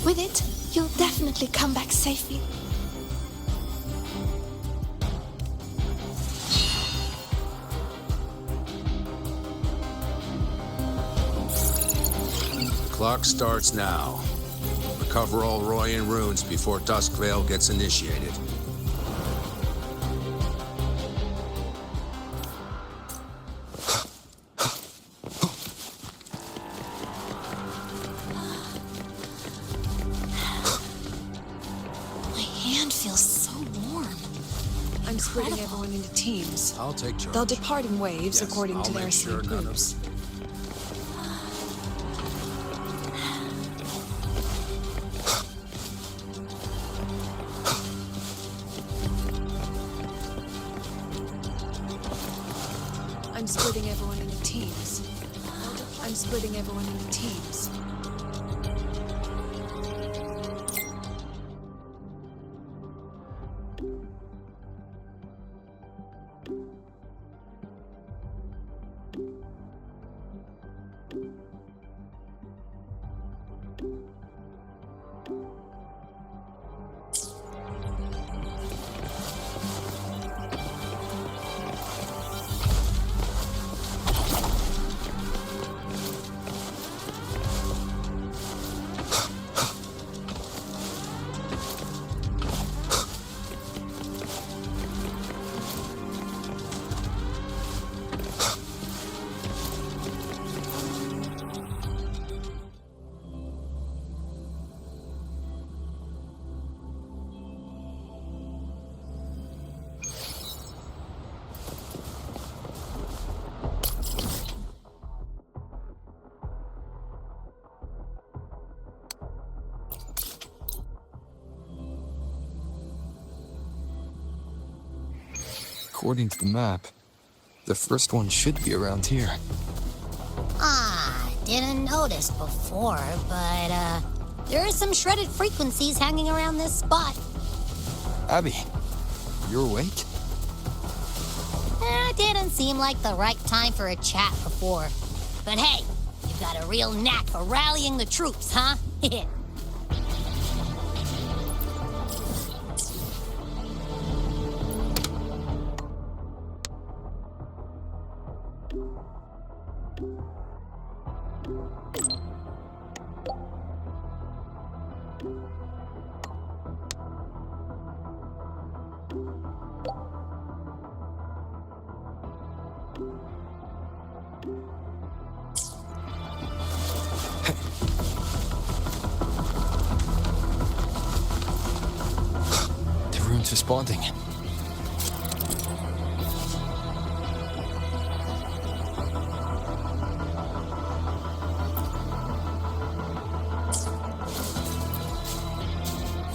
With it, you'll definitely come back safely. Clock starts now. Recover all Royan runes before Duskvale gets initiated. My hand feels so warm. I'm splitting everyone into teams. I'll take charge. They'll depart in waves Yes, according I'll to their make sure assigned none of groups. I'm splitting everyone into teams. I'm splitting everyone into teams. According to the map, the first one should be around here. Didn't notice before, but, there are some shredded frequencies hanging around this spot. Abby, you're awake? Didn't seem like the right time for a chat before. But hey, you've got a real knack for rallying the troops, huh? The rune's responding.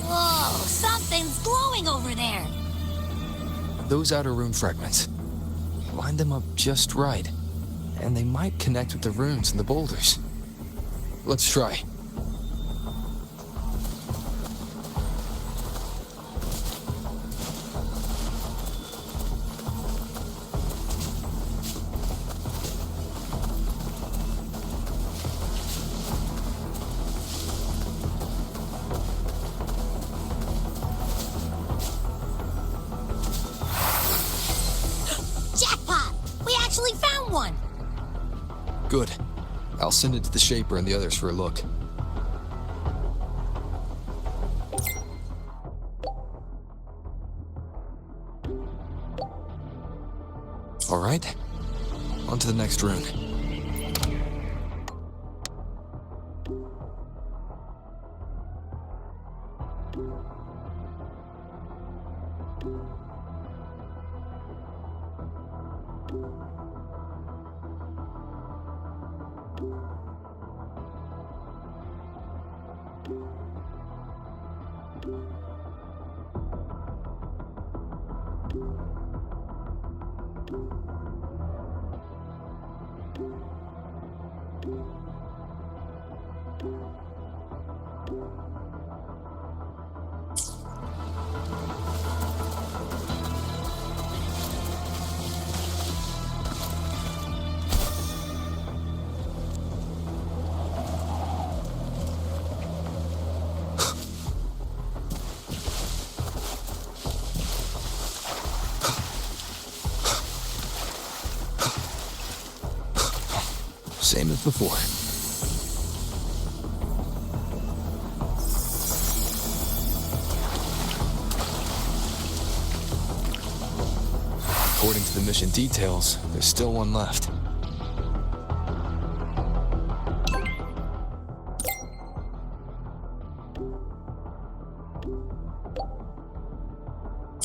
Whoa, something's glowing over there. Those outer rune fragments. Line them up just right, and they might connect with the runes and the boulders. Let's try. Jackpot! We actually found one! Good. I'll send it to the Shaper and the others for a look. All right. On to the next rune. Same as before. According to the mission details, there's still one left.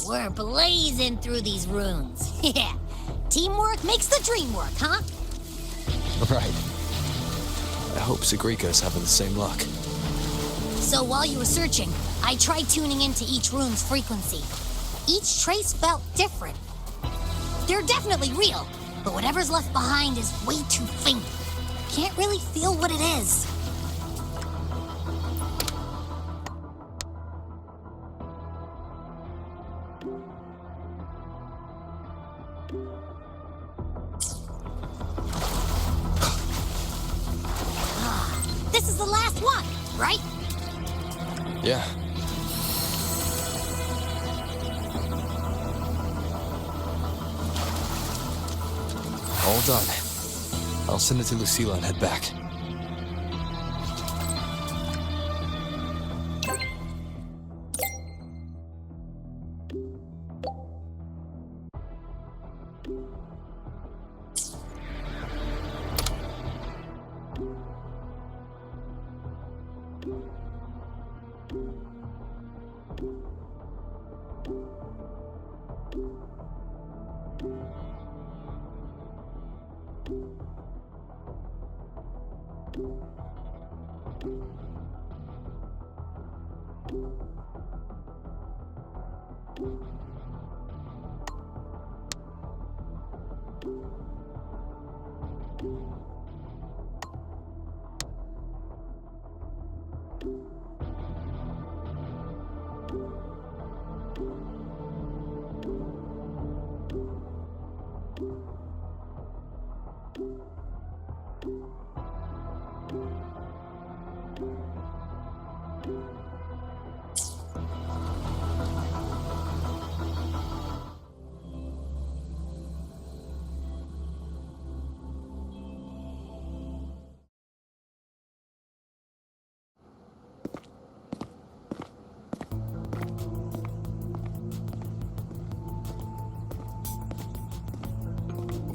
We're blazing through these runes. Yeah. Teamwork makes the dream work, huh? Right. I hope Sagrika's having the same luck. So while you were searching, I tried tuning into each rune's frequency. Each trace felt different. They're definitely real, but whatever's left behind is way too faint. Can't really feel what it is. This is the last one, right? Yeah. All done. I'll send it to Lucilla and head back.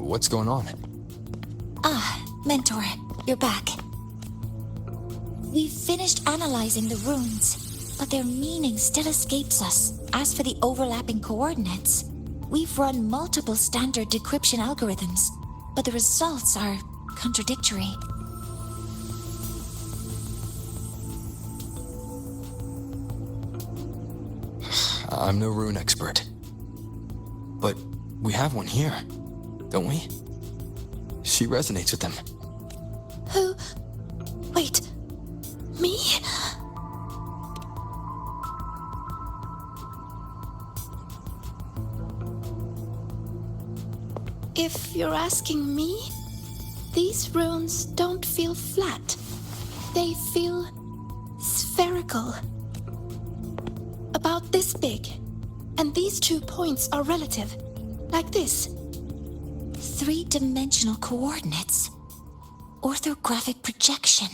What's going on? Mentor, you're back. We've finished analyzing the runes, but their meaning still escapes us. As for the overlapping coordinates, we've run multiple standard decryption algorithms, but the results are contradictory. I'm no rune expert. But we have one here, don't we? She resonates with them. Who? Wait. Me? If you're asking me, these runes don't feel flat. They feel spherical. About this big. And these 2 points are relative. Like this. 3-dimensional coordinates. Orthographic projection.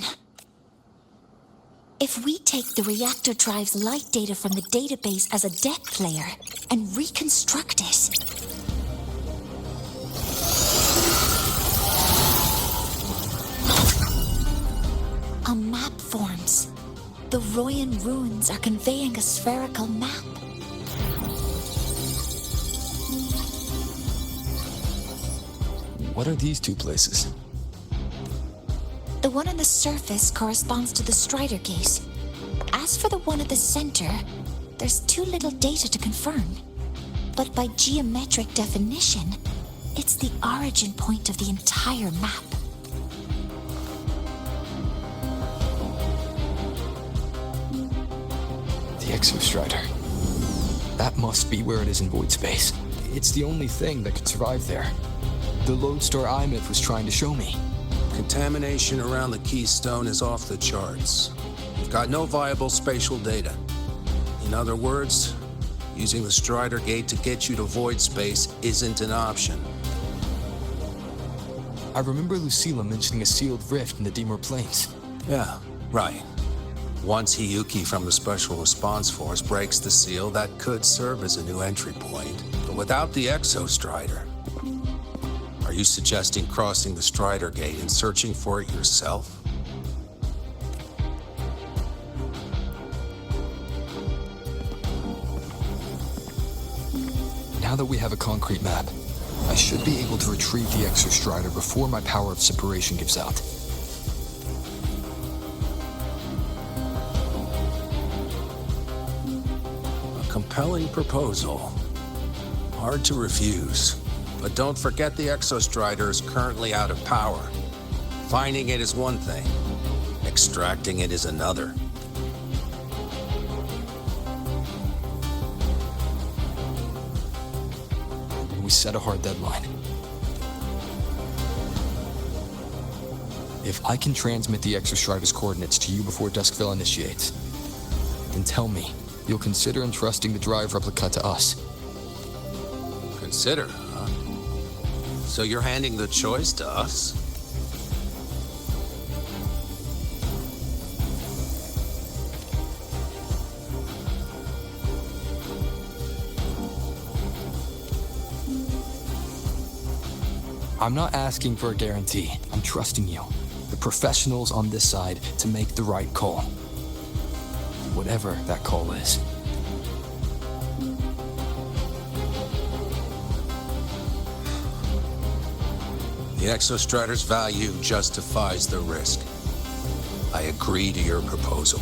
If we take the reactor drive's light data from the database as a depth layer and reconstruct it, a map forms. The Royan runes are conveying a spherical map. What are these 2 places? The one on the surface corresponds to the Strider Gate. As for the one at the center, there's too little data to confirm. But by geometric definition, it's the origin point of the entire map. Exostrider. That must be where it is in void space. It's the only thing that could survive there. The lodestar IMF was trying to show me. Contamination around the Keystone is off the charts. You've got no viable spatial data. In other words, using the Strider Gate to get you to void space isn't an option. I remember Lucilla mentioning a sealed rift in the Dimor Plains. Yeah, right. Once Hiyuki from the Special Response Force breaks the seal, that could serve as a new entry point. But without the Exostrider, are you suggesting crossing the Strider Gate and searching for it yourself? Now that we have a concrete map, I should be able to retrieve the Exostrider before my power of separation gives out. A compelling proposal. Hard to refuse. But don't forget the Exostrider is currently out of power. Finding it is one thing. Extracting it is another. We set a hard deadline. If I can transmit the Exostrider's coordinates to you before Duskville initiates, then tell me you'll consider entrusting the drive replica to us. Consider, huh? So you're handing the choice to us? I'm not asking for a guarantee. I'm trusting you, the professionals on this side, to make the right call. Whatever that call is. The Exostrider's value justifies the risk. I agree to your proposal.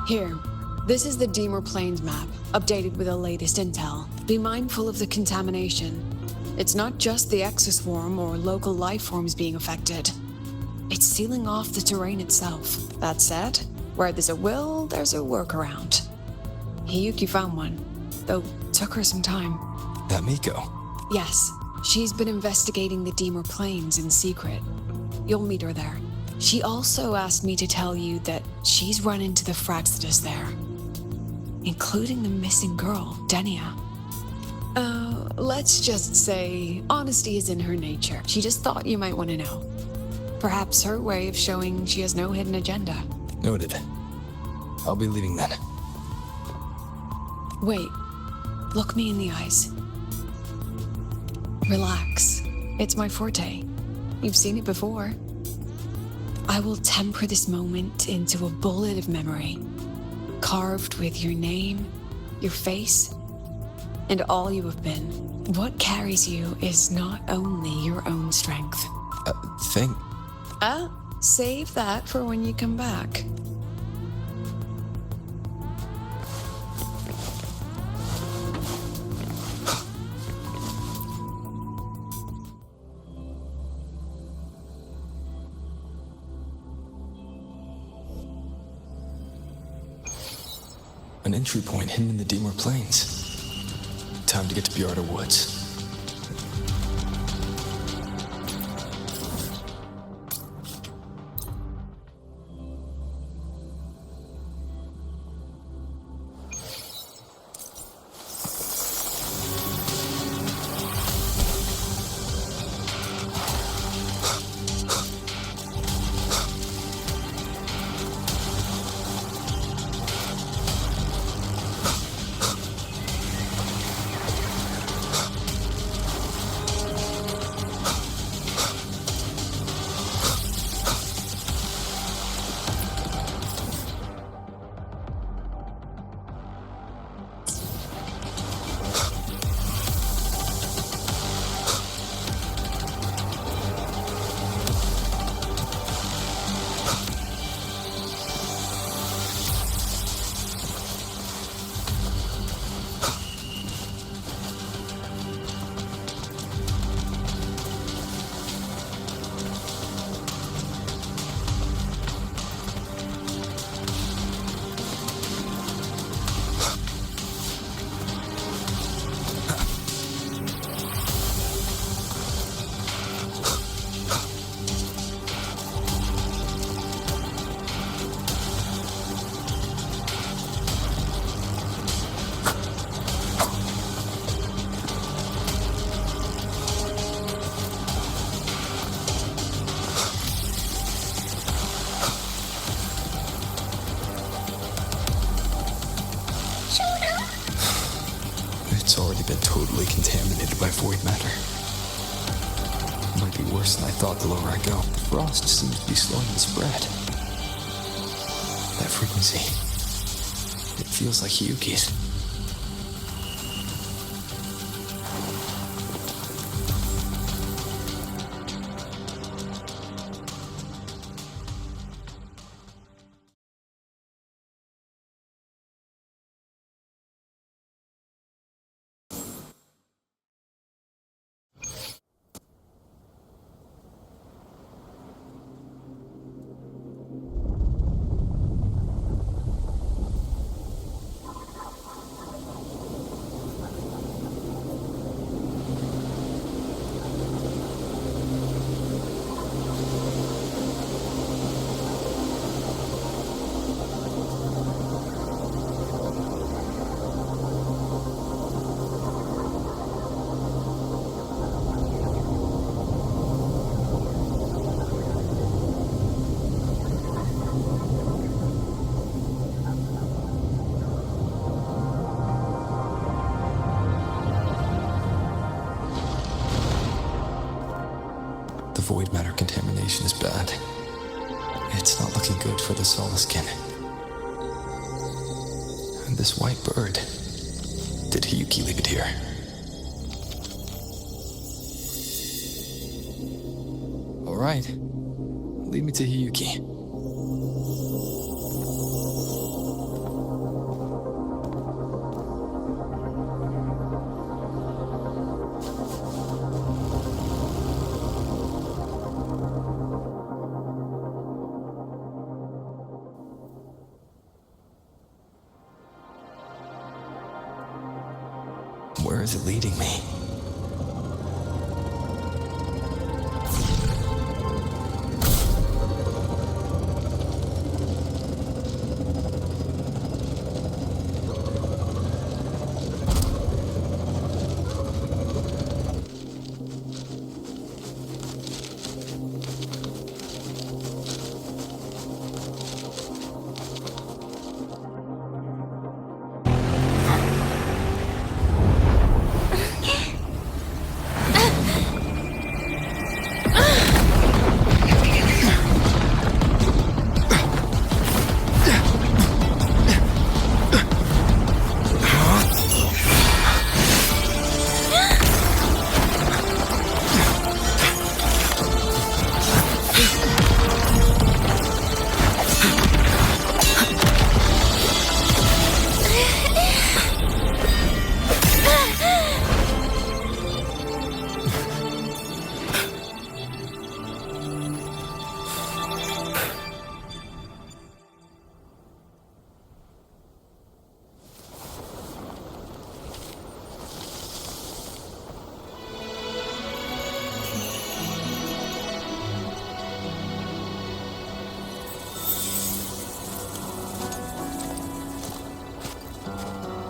Here, this is the Dimor Plains map, updated with the latest intel. Be mindful of the contamination. It's not just the exoswarm or local life forms being affected. It's sealing off the terrain itself. That said, where there's a will, there's a workaround. Hiyuki found one, though took her some time. That Miko? Yes, she's been investigating the Dimor Plains in secret. You'll meet her there. She also asked me to tell you that she's run into the Fraxitus there, including the missing girl, Denia. Let's just say honesty is in her nature. She just thought you might want to know. Perhaps her way of showing she has no hidden agenda. Noted. I'll be leaving then. Wait, look me in the eyes. Relax. It's my forte. You've seen it before. I will temper this moment into a bullet of memory, carved with your name, your face, and all you have been. What carries you is not only your own strength. Save that for when you come back. An entry point hidden in the Dimor Plains. Time to get to Bjarta Woods. been totally contaminated by void matter. It might be worse than I thought the lower I go. The frost seems to be slowing the spread. That frequency, it feels like Hiyuki's. The void matter contamination is bad. It's not looking good for the Solaskin. And this white bird, did Hiyuki leave it here? All right, lead me to Hiyuki. Where is it leading me?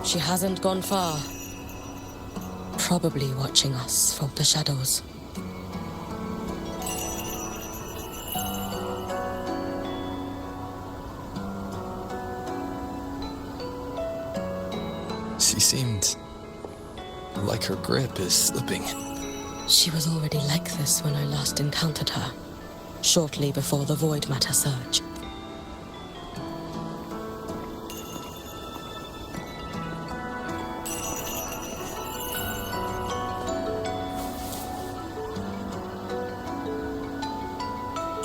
She hasn't gone far. Probably watching us from the shadows. She seemed like her grip is slipping. She was already like this when I last encountered her, shortly before the void matter surge.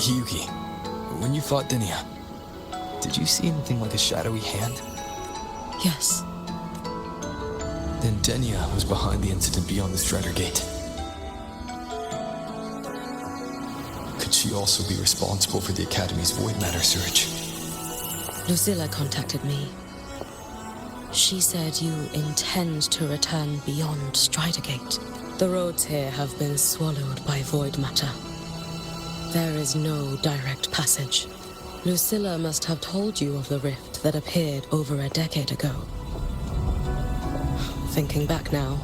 Hiyuki, when you fought Denia, did you see anything like a shadowy hand? Yes. Then Denia was behind the incident beyond the Strider Gate. Could she also be responsible for the Academy's void matter surge? Lucilla contacted me. She said you intend to return beyond Strider Gate. The roads here have been swallowed by void matter. There is no direct passage. Lucilla must have told you of the rift that appeared over a decade ago. Thinking back now,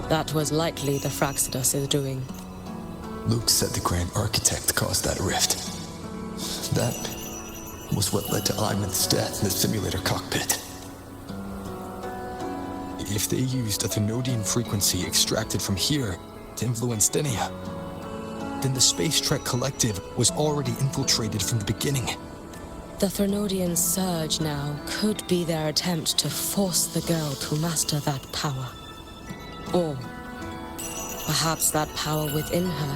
that was likely the Fraxidus' doing. Luke said the Grand Architect caused that rift. That was what led to Iman's death in the simulator cockpit. if they used a Thenodian frequency extracted from here to influence Denia, then the Space Trek Collective was already infiltrated from the beginning. The Thenodian surge now could be their attempt to force the girl to master that power. Or perhaps that power within her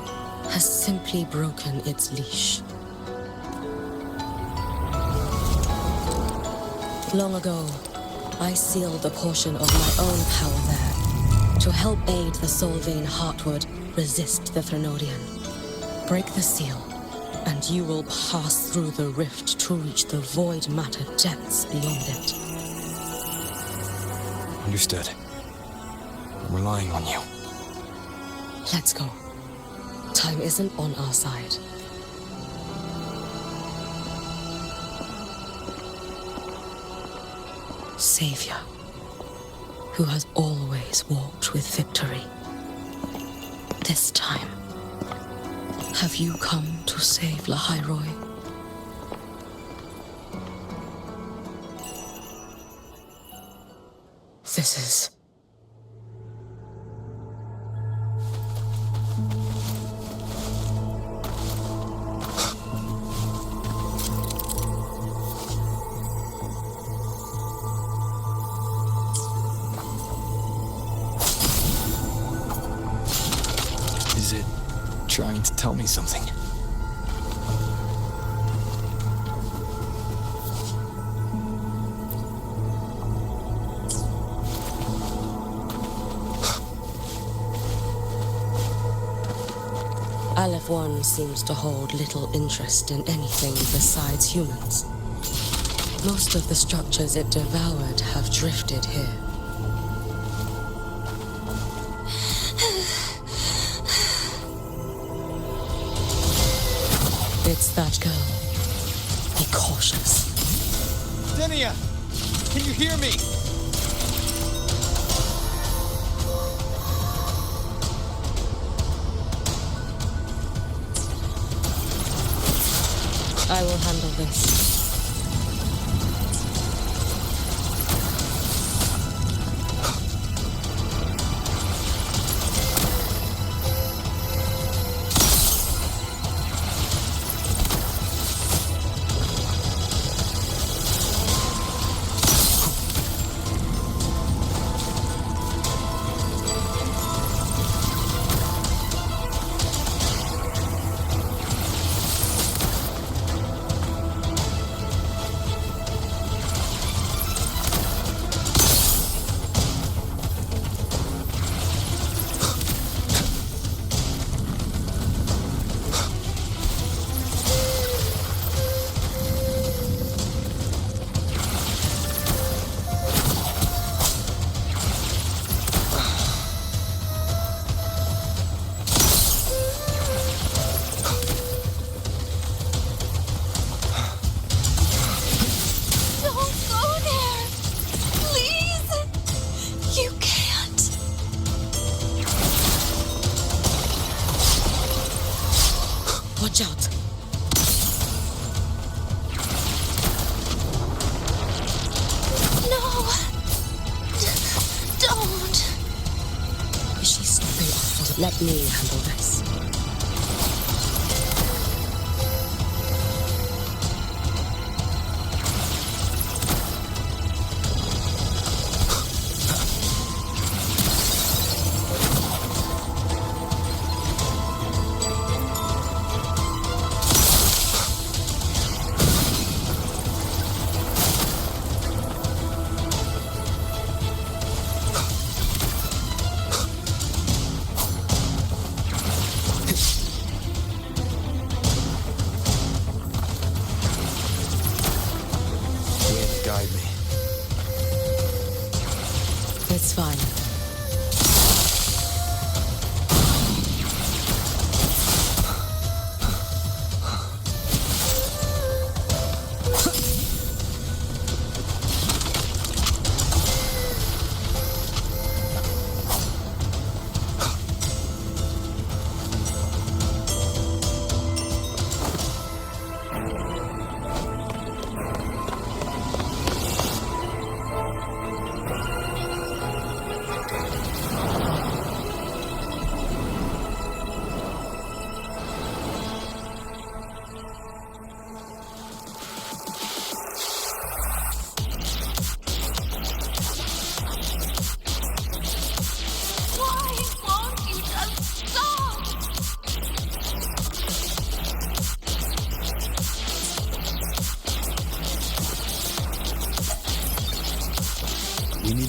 has simply broken its leash. Long ago, I sealed a portion of my own power there to help aid the Solvane Heartwood resist the Thenodian. Break the seal, and you will pass through the rift to reach the void matter depths beyond it. Understood. I'm relying on you. Let's go. Time isn't on our side. Savior, who has always walked with victory. This time, have you come to save Lahairoi? This is... Is it trying to tell me something? Aleph One seems to hold little interest in anything besides humans. Most of the structures it devoured have drifted here. It's that girl. Be cautious. Denia! Can you hear me? I will handle this. Watch out. No! Don't! Is she stopping us? Let me handle this.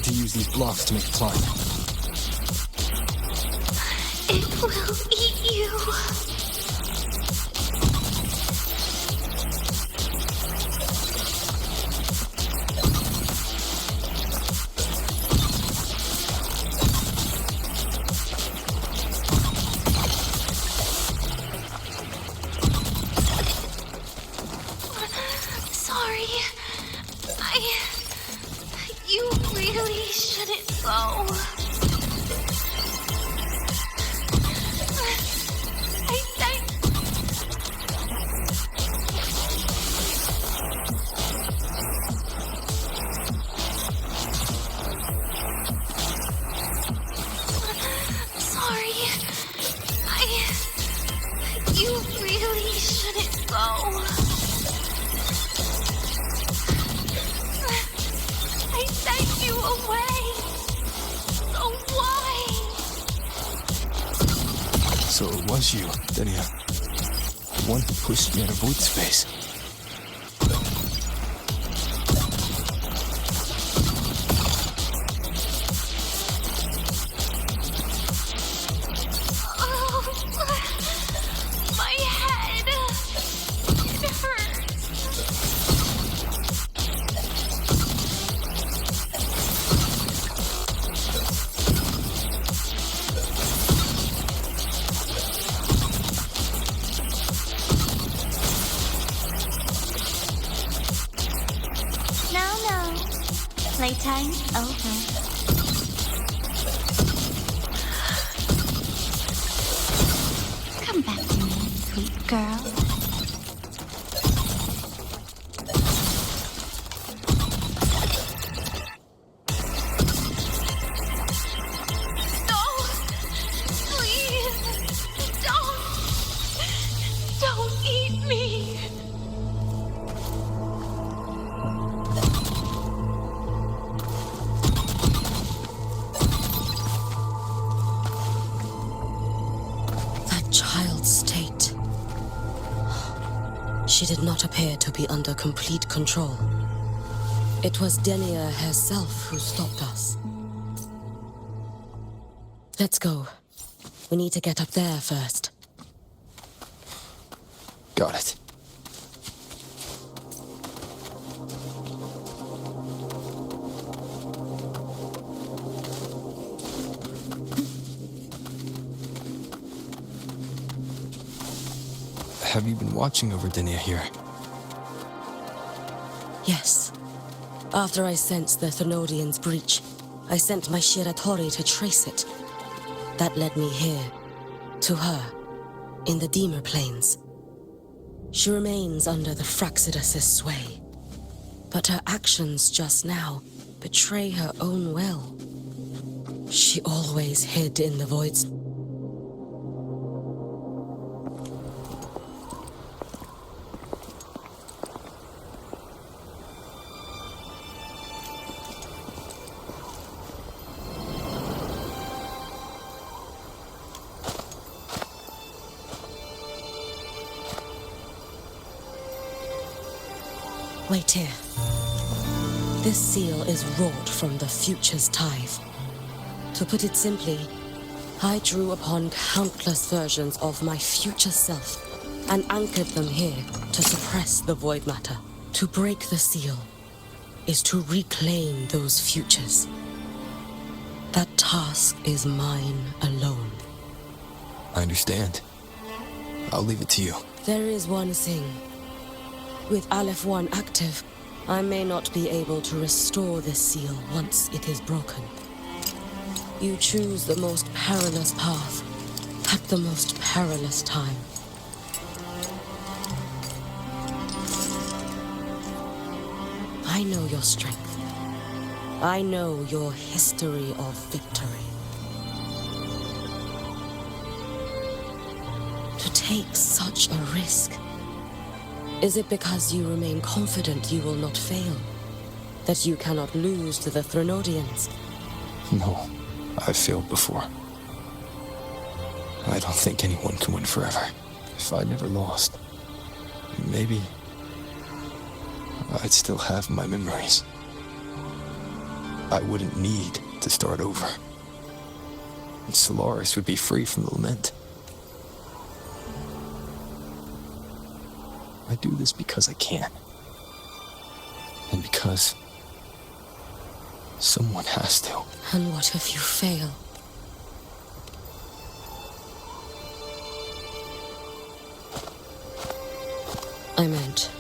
to use these blocks to make a climb. It will eat you. Sorry. You really shouldn't go. You really shouldn't go. I sent you away. So why? So it was you, Denia. The one who pushed me out of void space. Playtime's over. Come back to me, sweet girl. Don't eat me! She did not appear to be under complete control. It was Denia herself who stopped us. Let's go. We need to get up there first. Got it. Have you been watching over Denia here? Yes. After I sensed the Thenodian's breach, I sent my Shiratori to trace it. That led me here, to her, in the Deemer Plains. She remains under the Fraxidus' sway, but her actions just now betray her own will. She always hid in the voids. Wait here. This seal is wrought from the future's tithe. To put it simply, I drew upon countless versions of my future self and anchored them here to suppress the void matter. To break the seal is to reclaim those futures. That task is mine alone. I understand. I'll leave it to you. There is one thing. With Aleph 1 active, I may not be able to restore this seal once it is broken. You choose the most perilous path at the most perilous time. I know your strength. I know your history of victory. To take such a risk, is it because you remain confident you will not fail? That you cannot lose to the Thenodians? No, I've failed before. I don't think anyone can win forever. If I never lost, maybe I'd still have my memories. I wouldn't need to start over. And Solaris would be free from the lament. I do this because I can. And because someone has to. And what if you fail? I meant,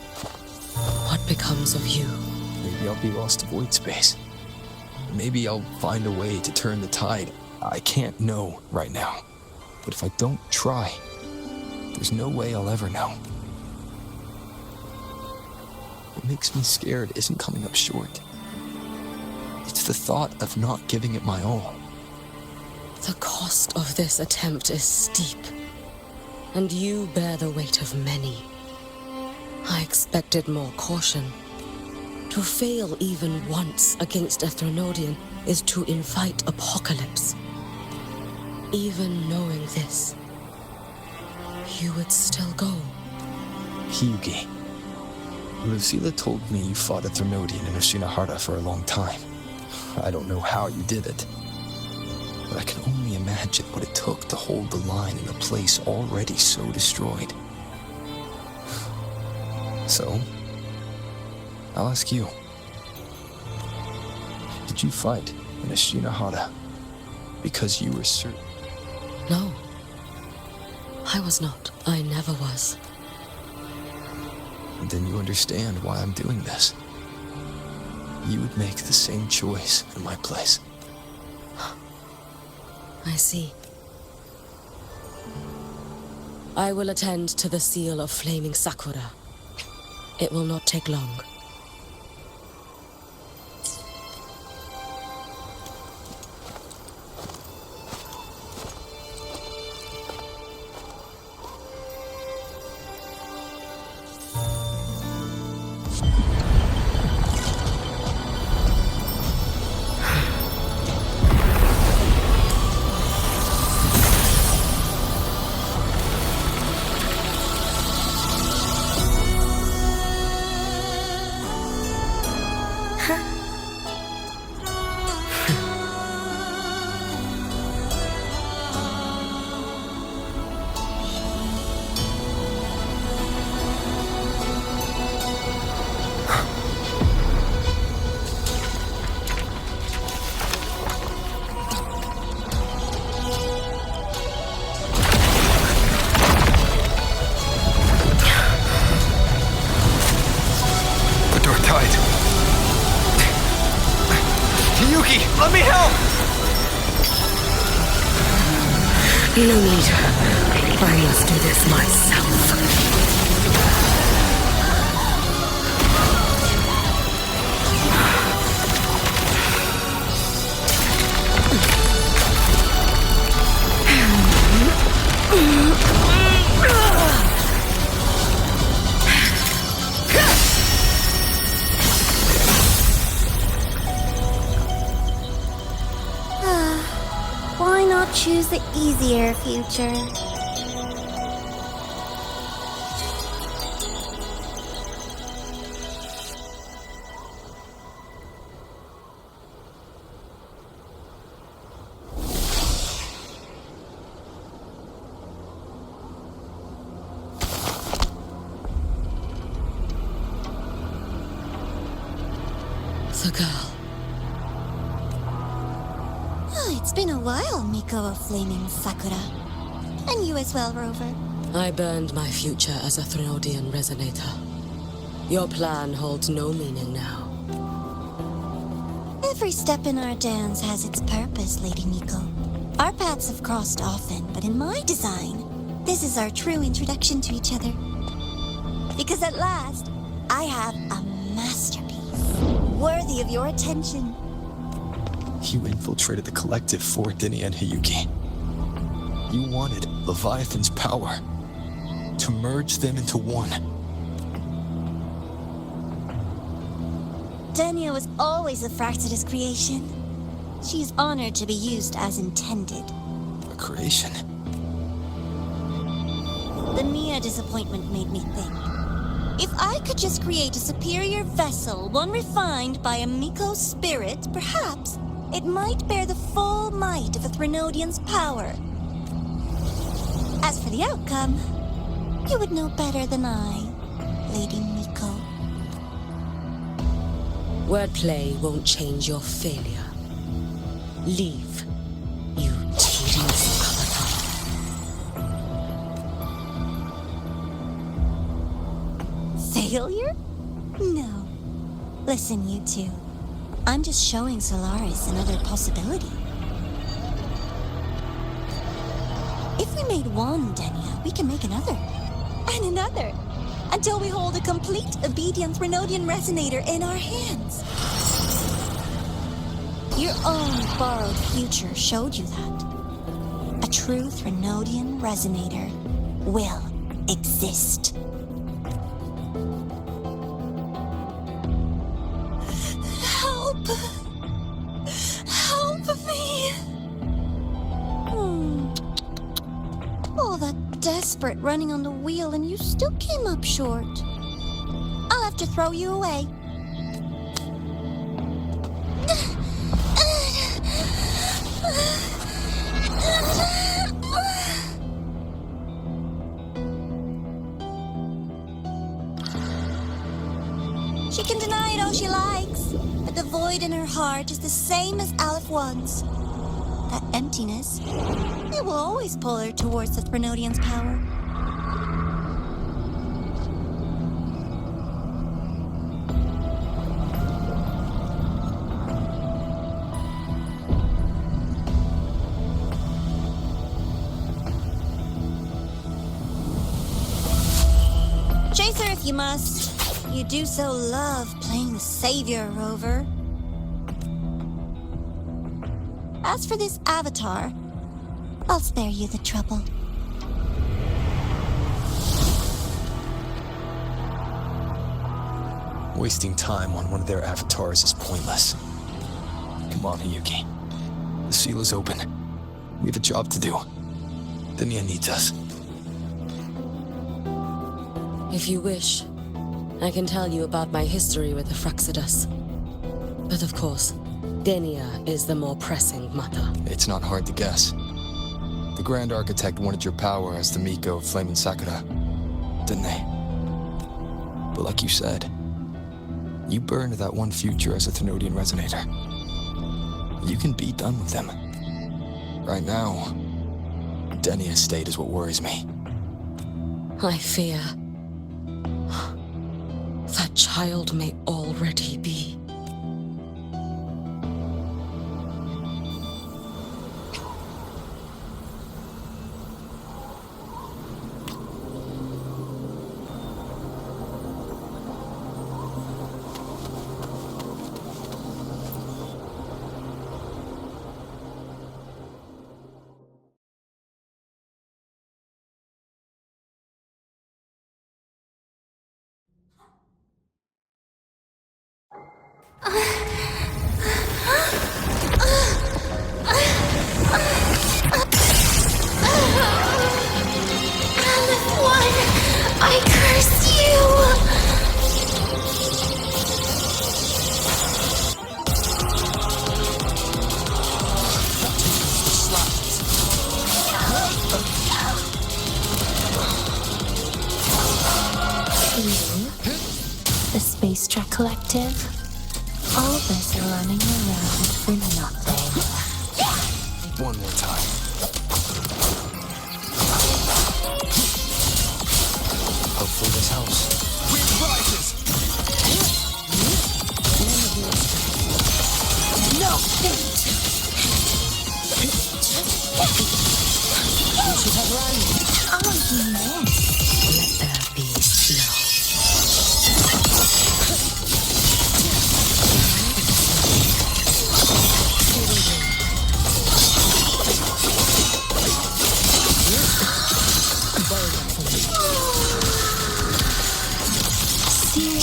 what becomes of you? Maybe I'll be lost to void space. Maybe I'll find a way to turn the tide. I can't know right now. But if I don't try, there's no way I'll ever know. What makes me scared isn't coming up short. It's the thought of not giving it my all. The cost of this attempt is steep, and you bear the weight of many. I expected more caution. To fail even once against a Threnodian is to invite apocalypse. Even knowing this, you would still go. Hyugi. Lucilla told me you fought a Threnodian in Oshinahara for a long time. I don't know how you did it, but I can only imagine what it took to hold the line in a place already so destroyed. So, I'll ask you. Did you fight in Oshinahara because you were certain? No. I was not. I never was. And then you understand why I'm doing this. You would make the same choice in my place. I see. I will attend to the seal of Flaming Sakura. It will not take long. Let me help! No need. I must do this myself. Why not choose the easier future? The girl. It's been a while, Miko of Flaming Sakura. And you as well, Rover. I burned my future as a Threnodian resonator. Your plan holds no meaning now. Every step in our dance has its purpose, Lady Miko. Our paths have crossed often, but in my design, this is our true introduction to each other. Because at last, I have a masterpiece, worthy of your attention. You infiltrated the collective for Dini and Hyugi. You wanted Leviathan's power to merge them into one. Denia was always a Fraxidus creation. She is honored to be used as intended. A creation? The Mia disappointment made me think. If I could just create a superior vessel, one refined by a Miko spirit, perhaps it might bear the full might of a Threnodian's power. As for the outcome, you would know better than I, Lady Miko. Wordplay won't change your failure. Leave, you tedious avatar. Failure? No. Listen, you two. I'm just showing Solaris another possibility. If we made one, Denia, we can make another. And another. Until we hold a complete obedient Threnodian resonator in our hands. Your own borrowed future showed you that. A true Threnodian resonator will exist. Help! Help me! All that desperate running on the wheel and you still came up short. I'll have to throw you away. She can deny it all she likes, but the void in her heart is the same as Aleph One's. That emptiness, it will always pull her towards the Threnodian's power. Chase her if you must. You do so love playing the savior, Rover. As for this avatar, I'll spare you the trouble. Wasting time on one of their avatars is pointless. Come on, Hiyuki. The seal is open. We have a job to do. Denia needs us. If you wish, I can tell you about my history with the Fraxidus. But of course, Denia is the more pressing matter. It's not hard to guess. The Grand Architect wanted your power as the Miko of Flaming Sakura, didn't they? But like you said, you burned that one future as a Thenodian resonator. You can be done with them. Right now, Denia's state is what worries me. I fear that child may already be. I curse you! The Space Trek Collective. All this running around for nothing. One more time. Hopefully this helps. Wind rises! No fate! You should have run. Oh, yes. Let there be snow. Seal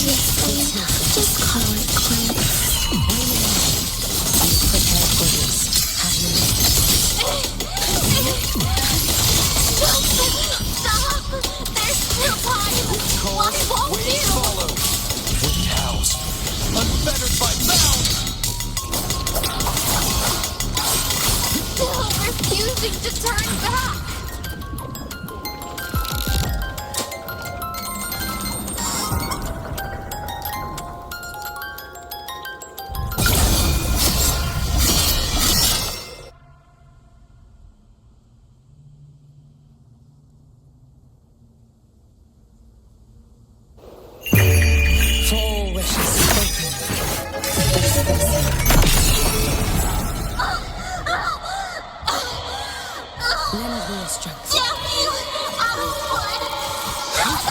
strength. Damn you! Out of blood! Shut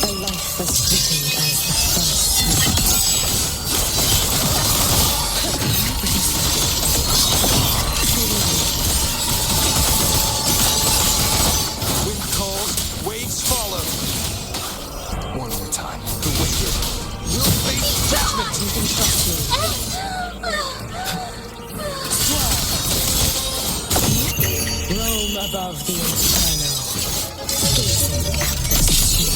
A life as fleeting as the first night. Wind calls, waves follow. One more time. The wicked We'll face judgment. You can trust me. Roam above the inferno, gazing at the sea.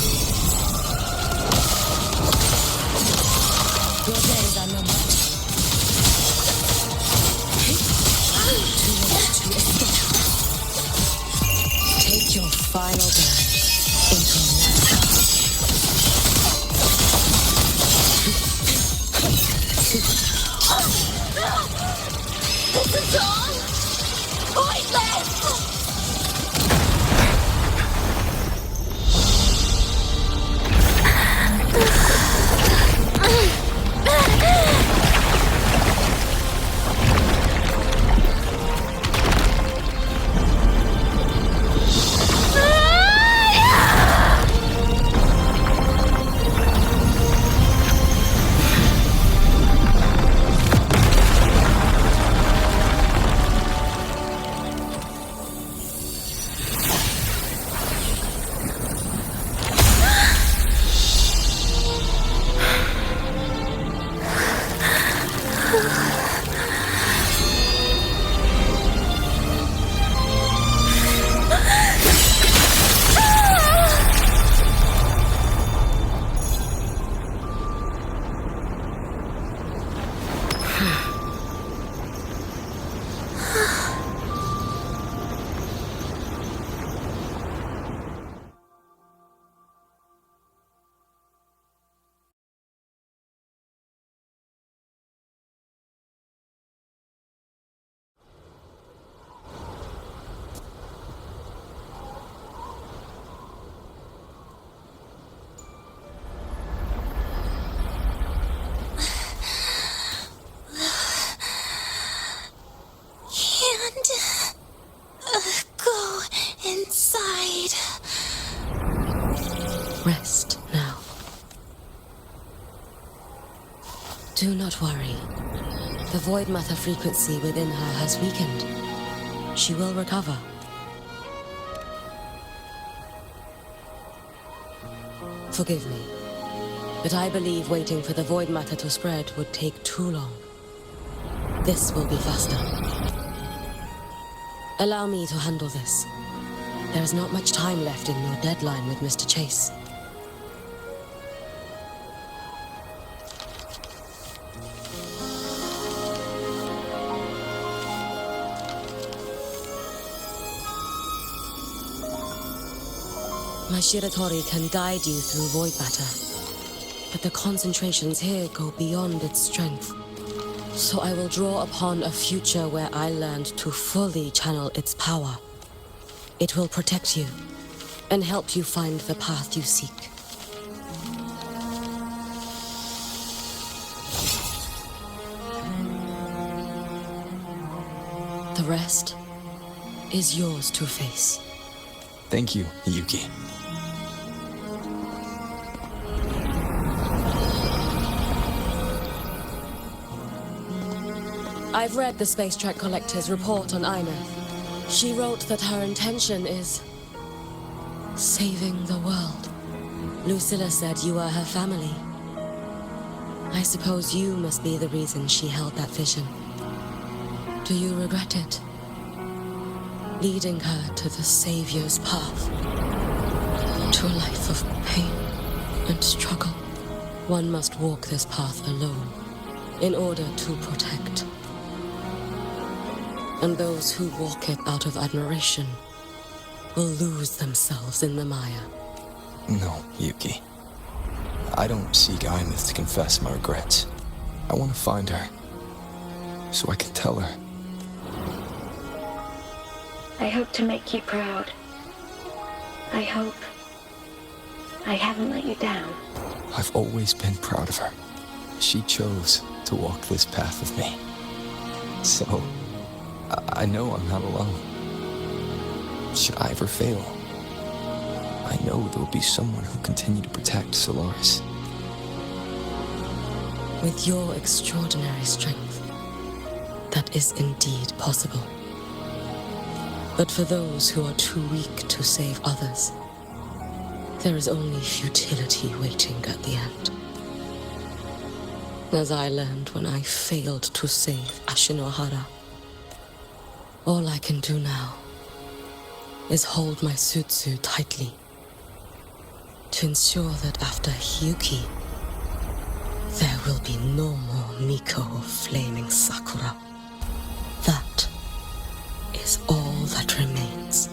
Your days are numbered. Too late to escape. Take your final dive into night. This is all pointless! Go inside. Rest now. Do not worry. The void matter frequency within her has weakened. She will recover. Forgive me, but I believe waiting for the void matter to spread would take too long. This will be faster. Allow me to handle this. There is not much time left in your deadline with Mr. Chase. My Shiratori can guide you through void matter, but the concentrations here go beyond its strength. So I will draw upon a future where I learned to fully channel its power. It will protect you and help you find the path you seek. The rest is yours to face. Thank you, Yuki. I've read the Space Track Collector's report on Ineth. She wrote that her intention is saving the world. Lucilla said you are her family. I suppose you must be the reason she held that vision. Do you regret it? Leading her to the Savior's path. To a life of pain and struggle. One must walk this path alone in order to protect. And those who walk it out of admiration will lose themselves in the mire. No, Yuki. I don't seek Ineth to confess my regrets. I want to find her, so I can tell her. I hope to make you proud. I hope I haven't let you down. I've always been proud of her. She chose to walk this path with me. So, I know I'm not alone. Should I ever fail, I know there will be someone who'll continue to protect Solaris. With your extraordinary strength, that is indeed possible. But for those who are too weak to save others, there is only futility waiting at the end. As I learned when I failed to save Ashinohara, all I can do now is hold my Sutsu tightly to ensure that after Hiyuki, there will be no more Miko of Flaming Sakura. That is all that remains.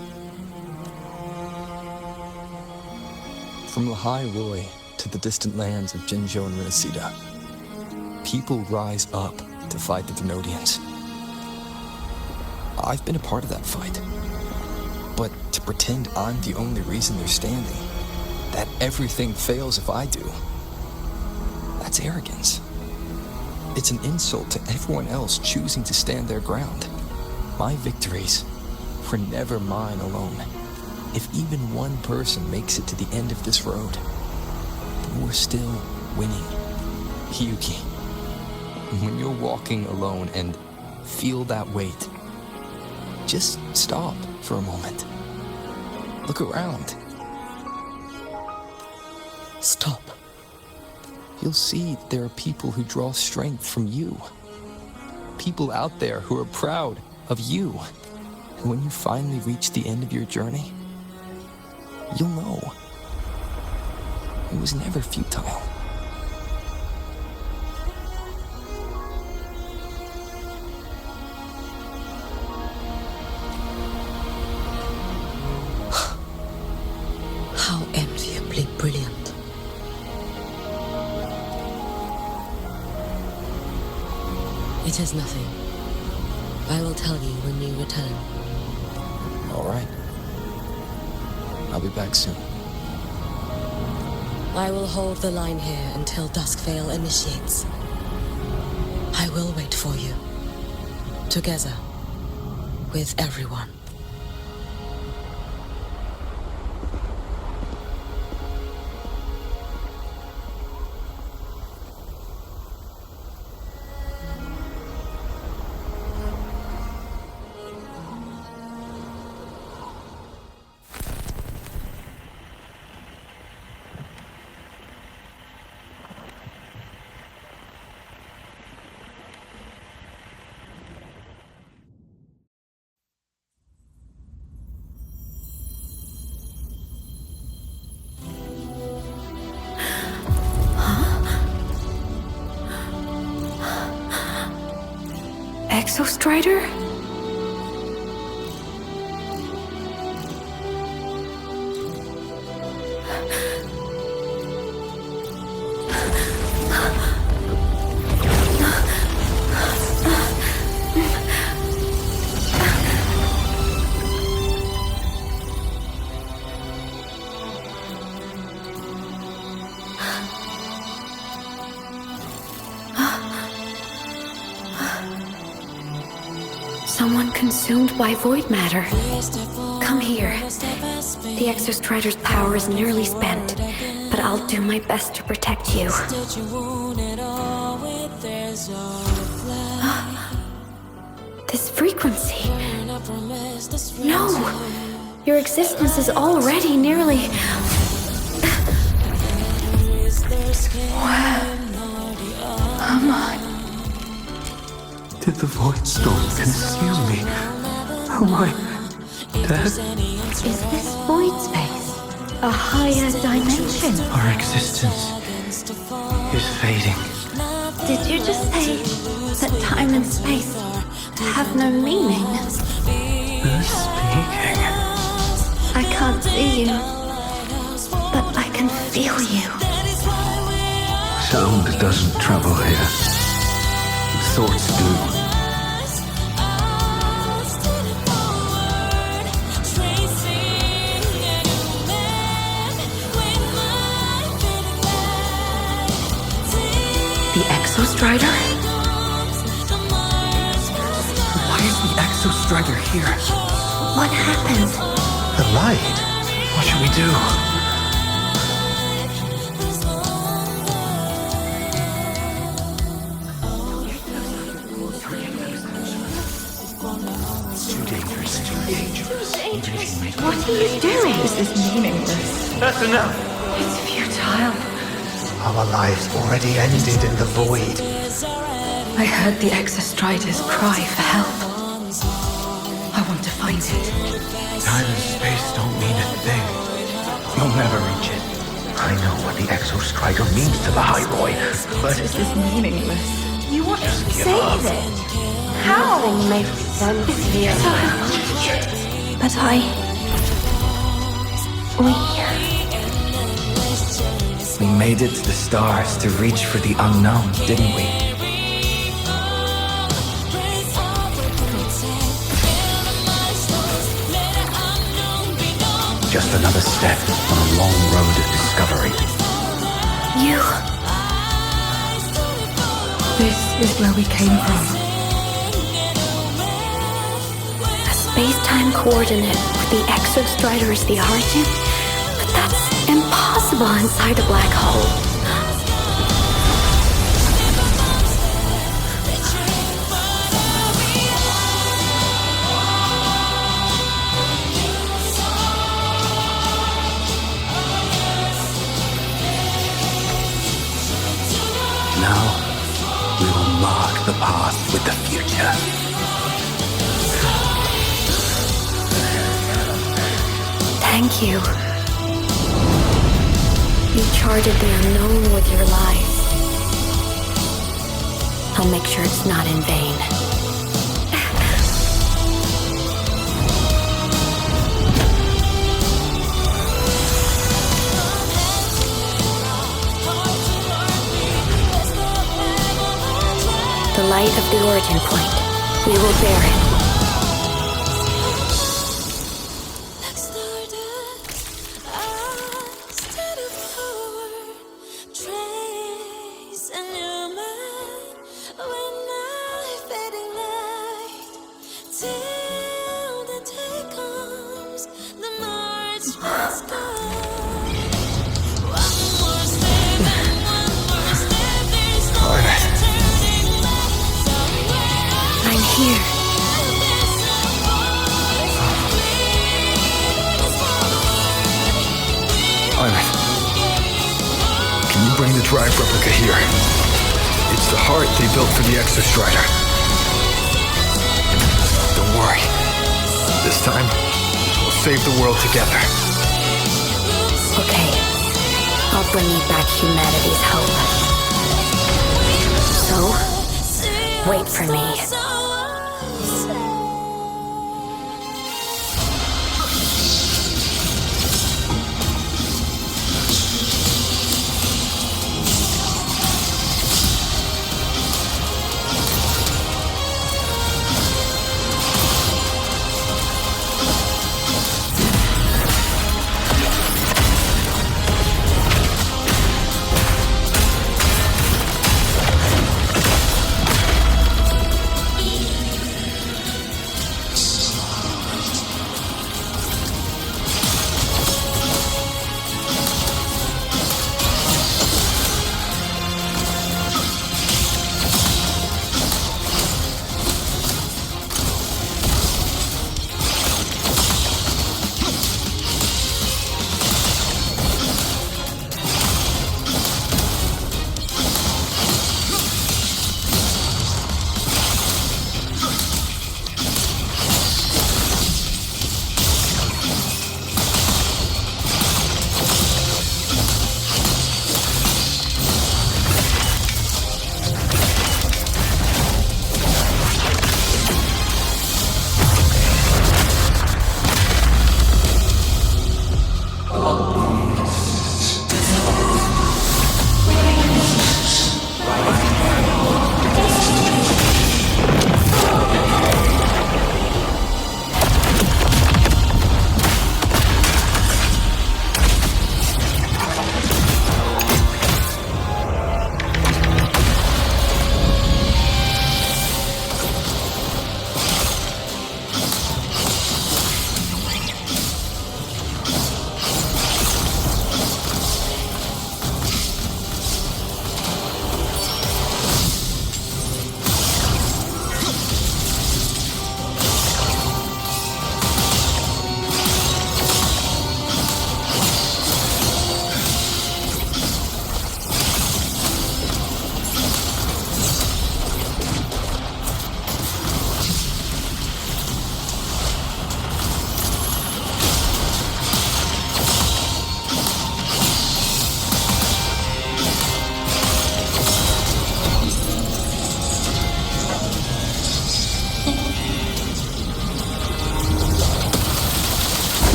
From Lehigh Roy to the distant lands of Jinzhou and Renacida, people rise up to fight the Venodians. I've been a part of that fight. But to pretend I'm the only reason they're standing, that everything fails if I do, that's arrogance. It's an insult to everyone else choosing to stand their ground. My victories were never mine alone. If even one person makes it to the end of this road, then we're still winning. Hiyuki, when you're walking alone and feel that weight, just stop for a moment. Look around. Stop. You'll see that there are people who draw strength from you. People out there who are proud of you. And when you finally reach the end of your journey, you'll know it was never futile. How enviably brilliant. It is nothing. I will tell you when you return. All right. I'll be back soon. I will hold the line here until Duskvale initiates. I will wait for you. Together. With everyone. Exostrider? Someone consumed by void matter. Come here. The Exostrider's power is nearly spent, but I'll do my best to protect you. This frequency. No! Your existence is already nearly... Where am I? Did the Void Storm consume me? Am I dead? Is this void space a higher dimension? Our existence is fading. Did you just say that time and space have no meaning? Who's speaking? I can't see you, but I can feel you. Sound doesn't travel here. Thoughts do. The Strider? Why is the Exo Strider here? What happened? The light. What should we do? Too dangerous. What are you doing? This is meaningless. That's enough. It's futile. Our lives already ended in the void. I heard the Exostriders cry for help. I want to find it. Time and space don't mean a thing. You'll never reach it. I know what the Exo Strider means to the High Roy, but This is meaningless. You want to give save up. it? How? Nothing makes sense here. But we made it to the stars to reach for the unknown, didn't we? Just another step on a long road of discovery. You. This is where we came from. A space-time coordinate with the Exostrider as the origin? But that's impossible inside a black hole. Now, we will mark the path with the future. Thank you. You charted the unknown with your life. I'll make sure it's not in vain. The light of the origin point. We will bear it. I'm here. Ivan, can you bring the drive replica here? It's the heart they built for the Exostrider. Don't worry. This time, we'll save the world together. Okay. I'll bring you back humanity's hope. So, wait for me.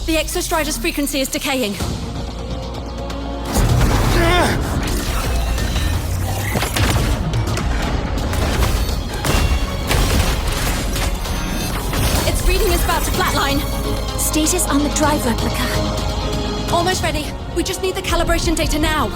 The Exostrider's frequency is decaying. Its reading is about to flatline. Status on the drive replica. Almost ready. We just need the calibration data now.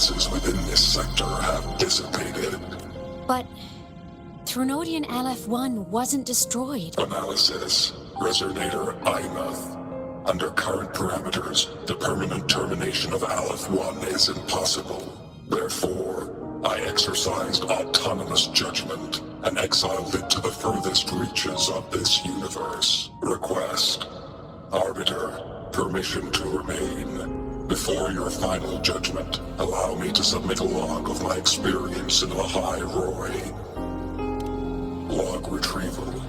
defenses within this sector have dissipated. But Threnodian LF-1 wasn't destroyed. Analysis. Resonator Imuth. Under current parameters, the permanent termination of Aleph-1 is impossible. Therefore, I exercised autonomous judgment and exiled it to the furthest reaches of this universe. Request. Arbiter, permission to remain. Before your final judgment, allow me to submit a log of my experience in Lahai Roy. Log retrieval.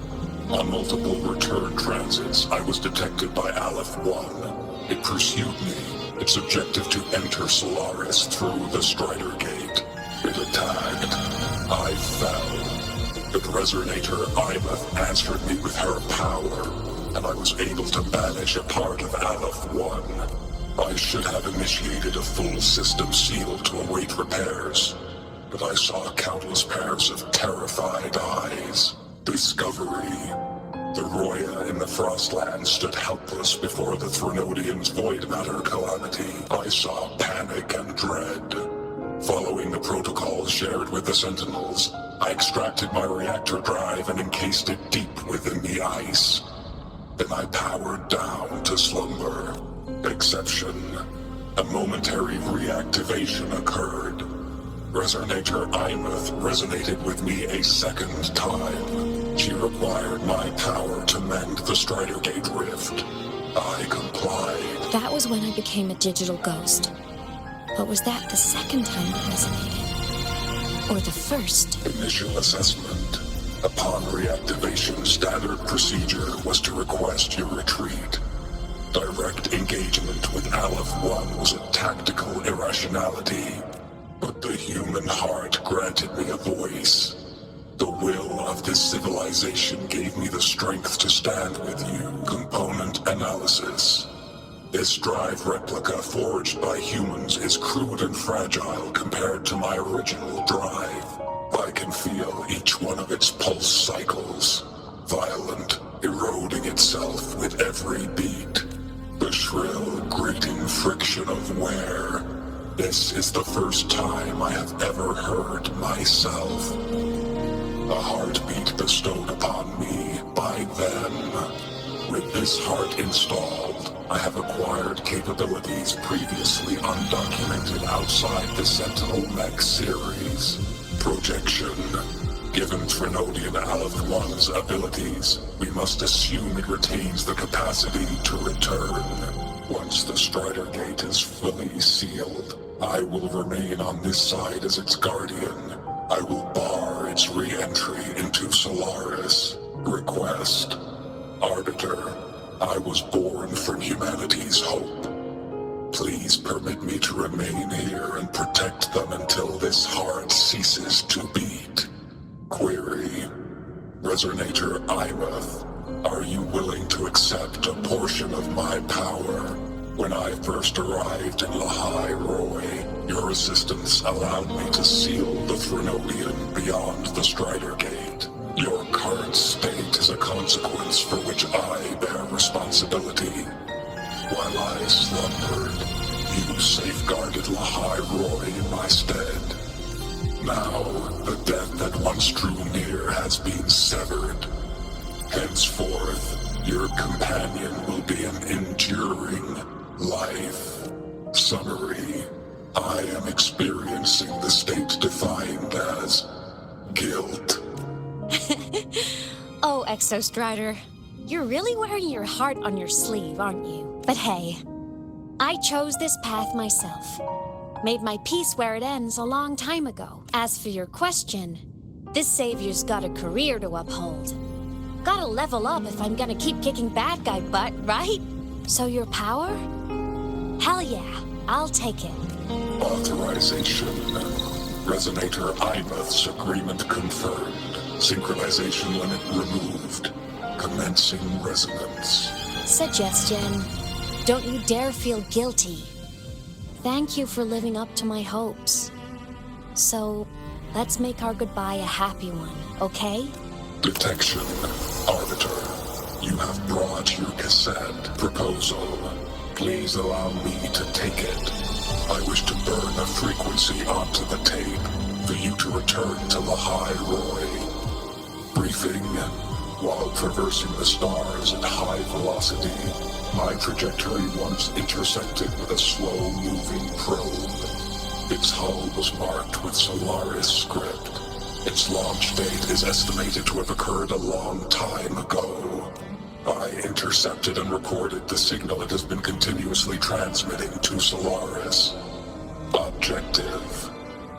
On multiple return transits, I was detected by Aleph-1. It pursued me, its objective to enter Solaris through the Strider Gate. It attacked. I fell. But Resonator Imuth answered me with her power, and I was able to banish a part of Aleph-1. I should have initiated a full system seal to await repairs, but I saw countless pairs of terrified eyes. Discovery. The Roya in the Frostland stood helpless before the Threnodians' void matter calamity. I saw panic and dread. Following the protocols shared with the Sentinels, I extracted my reactor drive and encased it deep within the ice. Then I powered down to slumber. Exception. A momentary reactivation occurred. Resonator Imuth resonated with me a second time. She required my power to mend the Strider Gate rift. I complied. That was when I became a digital ghost. But was that the second time it resonated? Or the first? Initial assessment. Upon reactivation, standard procedure was to request your retreat. Direct engagement with Aleph-1 was a tactical irrationality. But the human heart granted me a voice. The will of this civilization gave me the strength to stand with you. Component analysis. This drive replica forged by humans is crude and fragile compared to my original drive. I can feel each one of its pulse cycles, violent, eroding itself with every beat. The shrill, grating friction of wear. This is the first time I have ever heard myself. A heartbeat bestowed upon me by them. With this heart installed, I have acquired capabilities previously undocumented outside the Sentinel Mech series. Projection. Given Threnodian Aleph-1's abilities, we must assume it retains the capacity to return. Once the Strider Gate is fully sealed, I will remain on this side as its guardian. I will bar its re-entry into Solaris. Request. Arbiter, I was born from humanity's hope. Please permit me to remain here and protect them until this heart ceases to beat. Query. Resonator Imuth, are you willing to accept a portion of my power? When I first arrived in Lahai Roy, your assistance allowed me to seal the Threnodian beyond the Strider Gate. Your current state is a consequence for which I bear responsibility. While I slumbered, you safeguarded Lahai Roy in my stead. Now, the death that once drew near has been severed. Henceforth, your companion will be an enduring life. Summary. I am experiencing the state defined as guilt. Oh, Exostrider. You're really wearing your heart on your sleeve, aren't you? But hey, I chose this path myself. Made my peace where it ends a long time ago. As for your question, this savior's got a career to uphold. Gotta level up if I'm gonna keep kicking bad guy butt, right? So your power? Hell yeah, I'll take it. Authorization. Resonator Imuth's agreement confirmed. Synchronization limit removed. Commencing resonance. Suggestion. Don't you dare feel guilty. Thank you for living up to my hopes. So, let's make our goodbye a happy one, okay? Detection. Arbiter, you have brought your cassette proposal. Please allow me to take it. I wish to burn a frequency onto the tape for you to return to Lahai Roy. Briefing. While traversing the stars at high velocity, my trajectory once intersected with a slow-moving probe. Its hull was marked with Solaris script. Its launch date is estimated to have occurred a long time ago. I intercepted and recorded the signal it has been continuously transmitting to Solaris. Objective.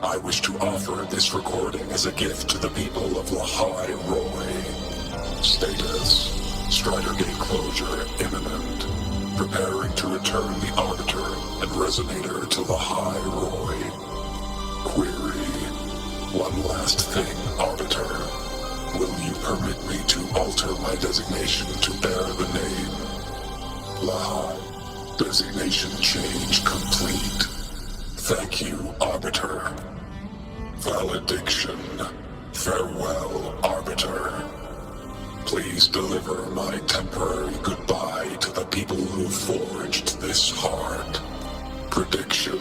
I wish to offer this recording as a gift to the people of Lahai Roy. Status. Strider Gate closure imminent. Preparing to return the Arbiter and Resonator to Lahai Roy. Query. One last thing, Arbiter. Will you permit me to alter my designation to bear the name Lahai? Designation change complete. Thank you, Arbiter. Valediction. Farewell, Arbiter. Please deliver my temporary goodbye to the people who forged this heart. Prediction.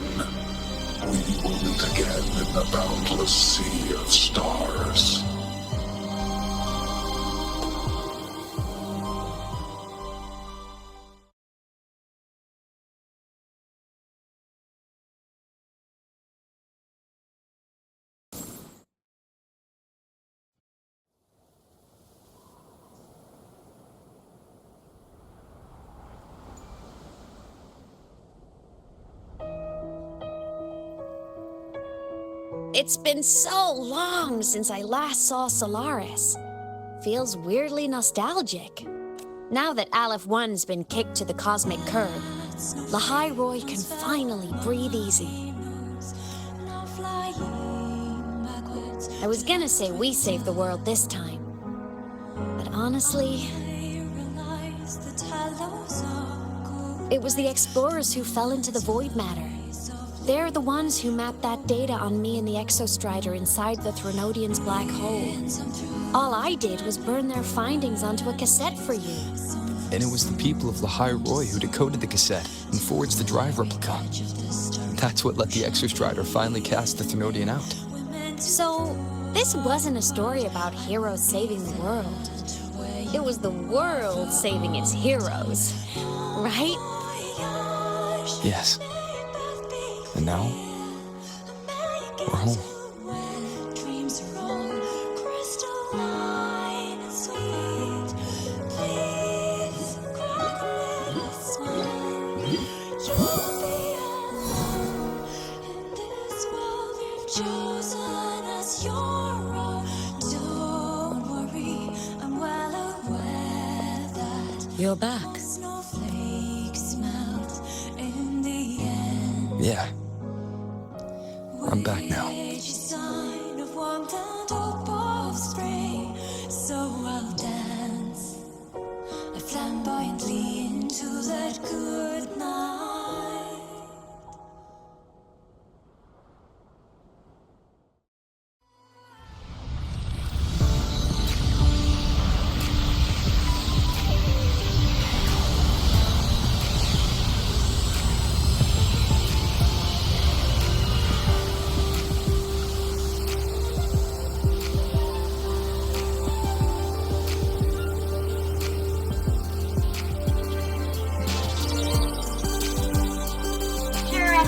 We will meet again in the boundless sea of stars. It's been so long since I last saw Solaris. Feels weirdly nostalgic. Now that Aleph 1's been kicked to the cosmic curb, Lahai Roy can finally breathe easy. I was gonna say we saved the world this time, but honestly, it was the explorers who fell into the void matter. They're the ones who mapped that data on me and the Exostrider inside the Threnodian's black hole. All I did was burn their findings onto a cassette for you. And it was the people of Lahai Roy who decoded the cassette and forged the drive replica. That's what let the Exostrider finally cast the Threnodian out. So, this wasn't a story about heroes saving the world. It was the world saving its heroes, right? Yes. And now, we're home. You're back. Yeah. I'm back now. So I'll dance flamboyantly into that good night.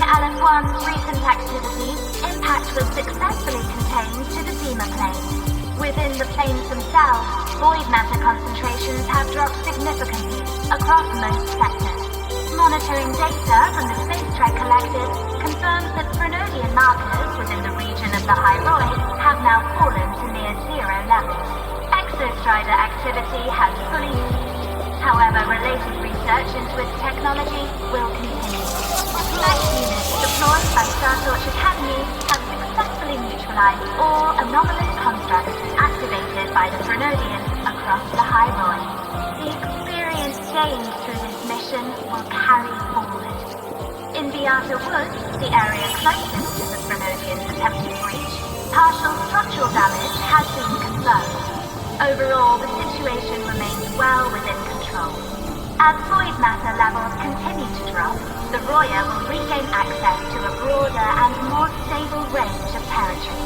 Aleph 1's recent activity, impact was successfully contained to the Dema plane. Within the planes themselves, void matter concentrations have dropped significantly across most sectors. Monitoring data from the Space Trek Collective confirms that Threnodian markers within the region of the High Roy have now fallen to near zero levels. Exostrider activity has fully ceased. However, related research into its technology will continue. Mech units deployed by Startorch Academy have successfully neutralized all anomalous constructs activated by the Threnodian across the High Roy. The experience gained through this mission will carry forward. In Beata Woods, the area closest to the Threnodian's attempted breach, partial structural damage has been confirmed. Overall, the situation remains well within control. As void matter levels continue to drop, the Roya will regain access to a broader and more stable range of territory.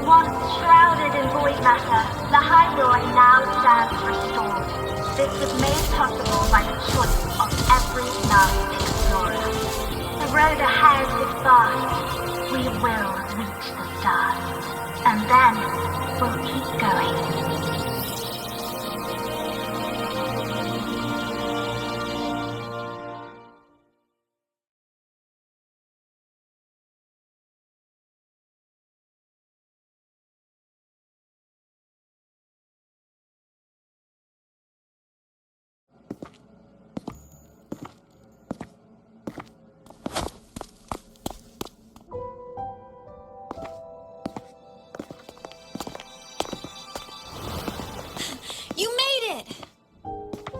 Once shrouded in void matter, the High Roy now stands restored. This was made possible by the choice of every last explorer. The road ahead is vast. We will reach the stars. And then we'll keep going.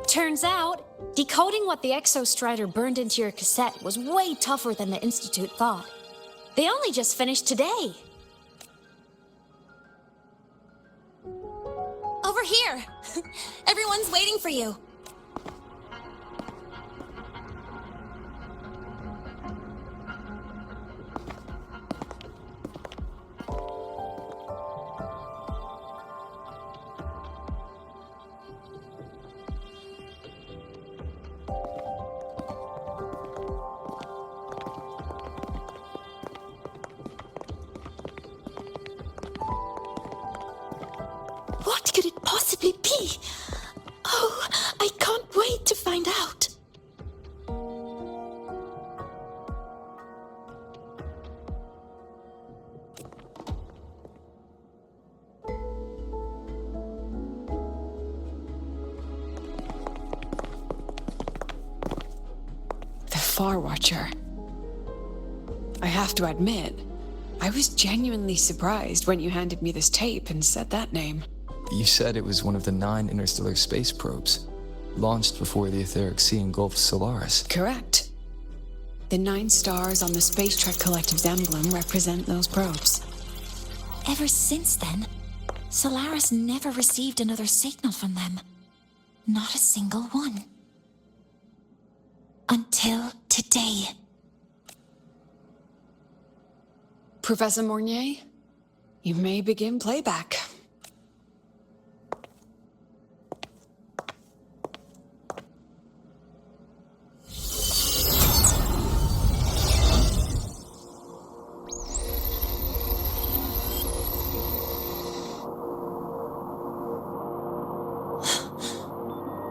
Turns out, decoding what the Exostrider burned into your cassette was way tougher than the Institute thought. They only just finished today. Over here! Everyone's waiting for you. What could it possibly be? Oh, I can't wait to find out. The Far Watcher. I have to admit, I was genuinely surprised when you handed me this tape and said that name. You said it was one of the 9 interstellar space probes, launched before the etheric sea engulfed Solaris. Correct. The 9 stars on the Space Trek Collective's emblem represent those probes. Ever since then, Solaris never received another signal from them. Not a single one. Until today. Professor Mornier, you may begin playback.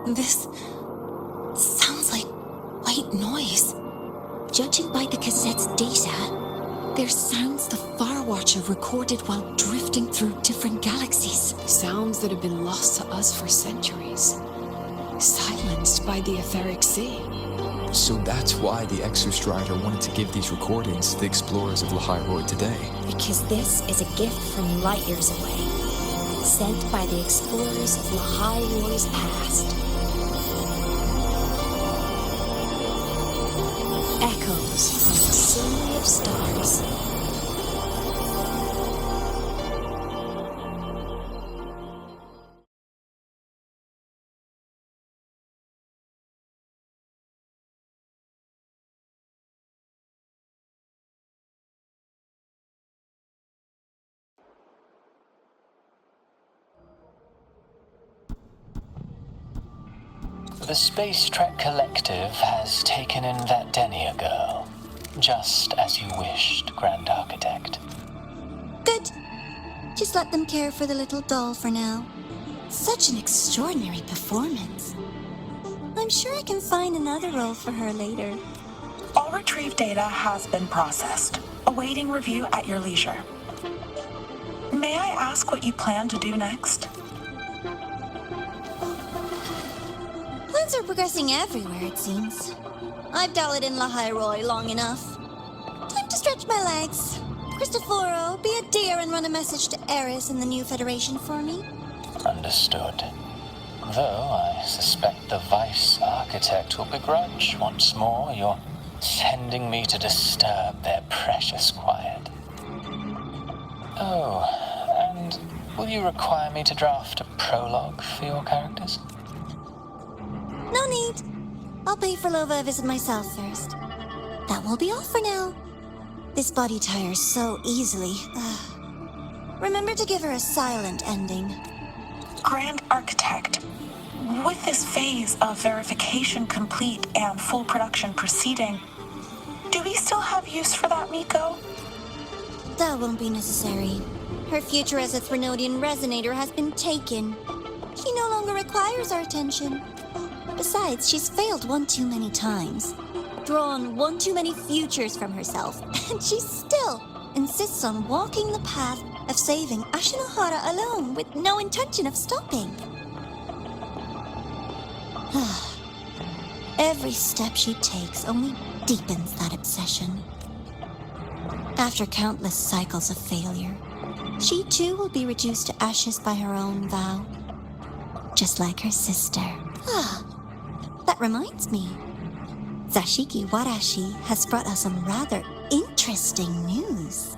This sounds like white noise. Judging by the cassette's data, they're sounds the Far Watcher recorded while drifting through different galaxies. Sounds that have been lost to us for centuries. Silenced by the etheric sea. So that's why the Exostrider wanted to give these recordings to the explorers of Lahairoi today. Because this is a gift from light years away, sent by the explorers of Lahairoi's past. Echoes from the sea of stars. The Space Trek Collective has taken in that Denia girl, just as you wished, Grand Architect. Good. Just let them care for the little doll for now. Such an extraordinary performance. I'm sure I can find another role for her later. All retrieved data has been processed, awaiting review at your leisure. May I ask what you plan to do next? Plans are progressing everywhere, it seems. I've dallied in Lahairoi long enough. Time to stretch my legs. Cristoforo, be a dear and run a message to Eris in the new Federation for me. Understood. Though I suspect the Vice Architect will begrudge once more your sending me to disturb their precious quiet. Oh, and Will you require me to draft a prologue for your characters? No need. I'll pay for Lova a visit myself first. That will be all for now. This body tires so easily. Remember to give her a silent ending. Grand Architect, with this phase of verification complete and full production proceeding, do we still have use for that Miko? That won't be necessary. Her future as a Threnodian resonator has been taken. She no longer requires our attention. Besides, she's failed one too many times, drawn one too many futures from herself, and she still insists on walking the path of saving Ashinohara alone with no intention of stopping. Every step she takes only deepens that obsession. After countless cycles of failure, she too will be reduced to ashes by her own vow, just like her sister. That reminds me. Zashiki Warashi has brought us some rather interesting news.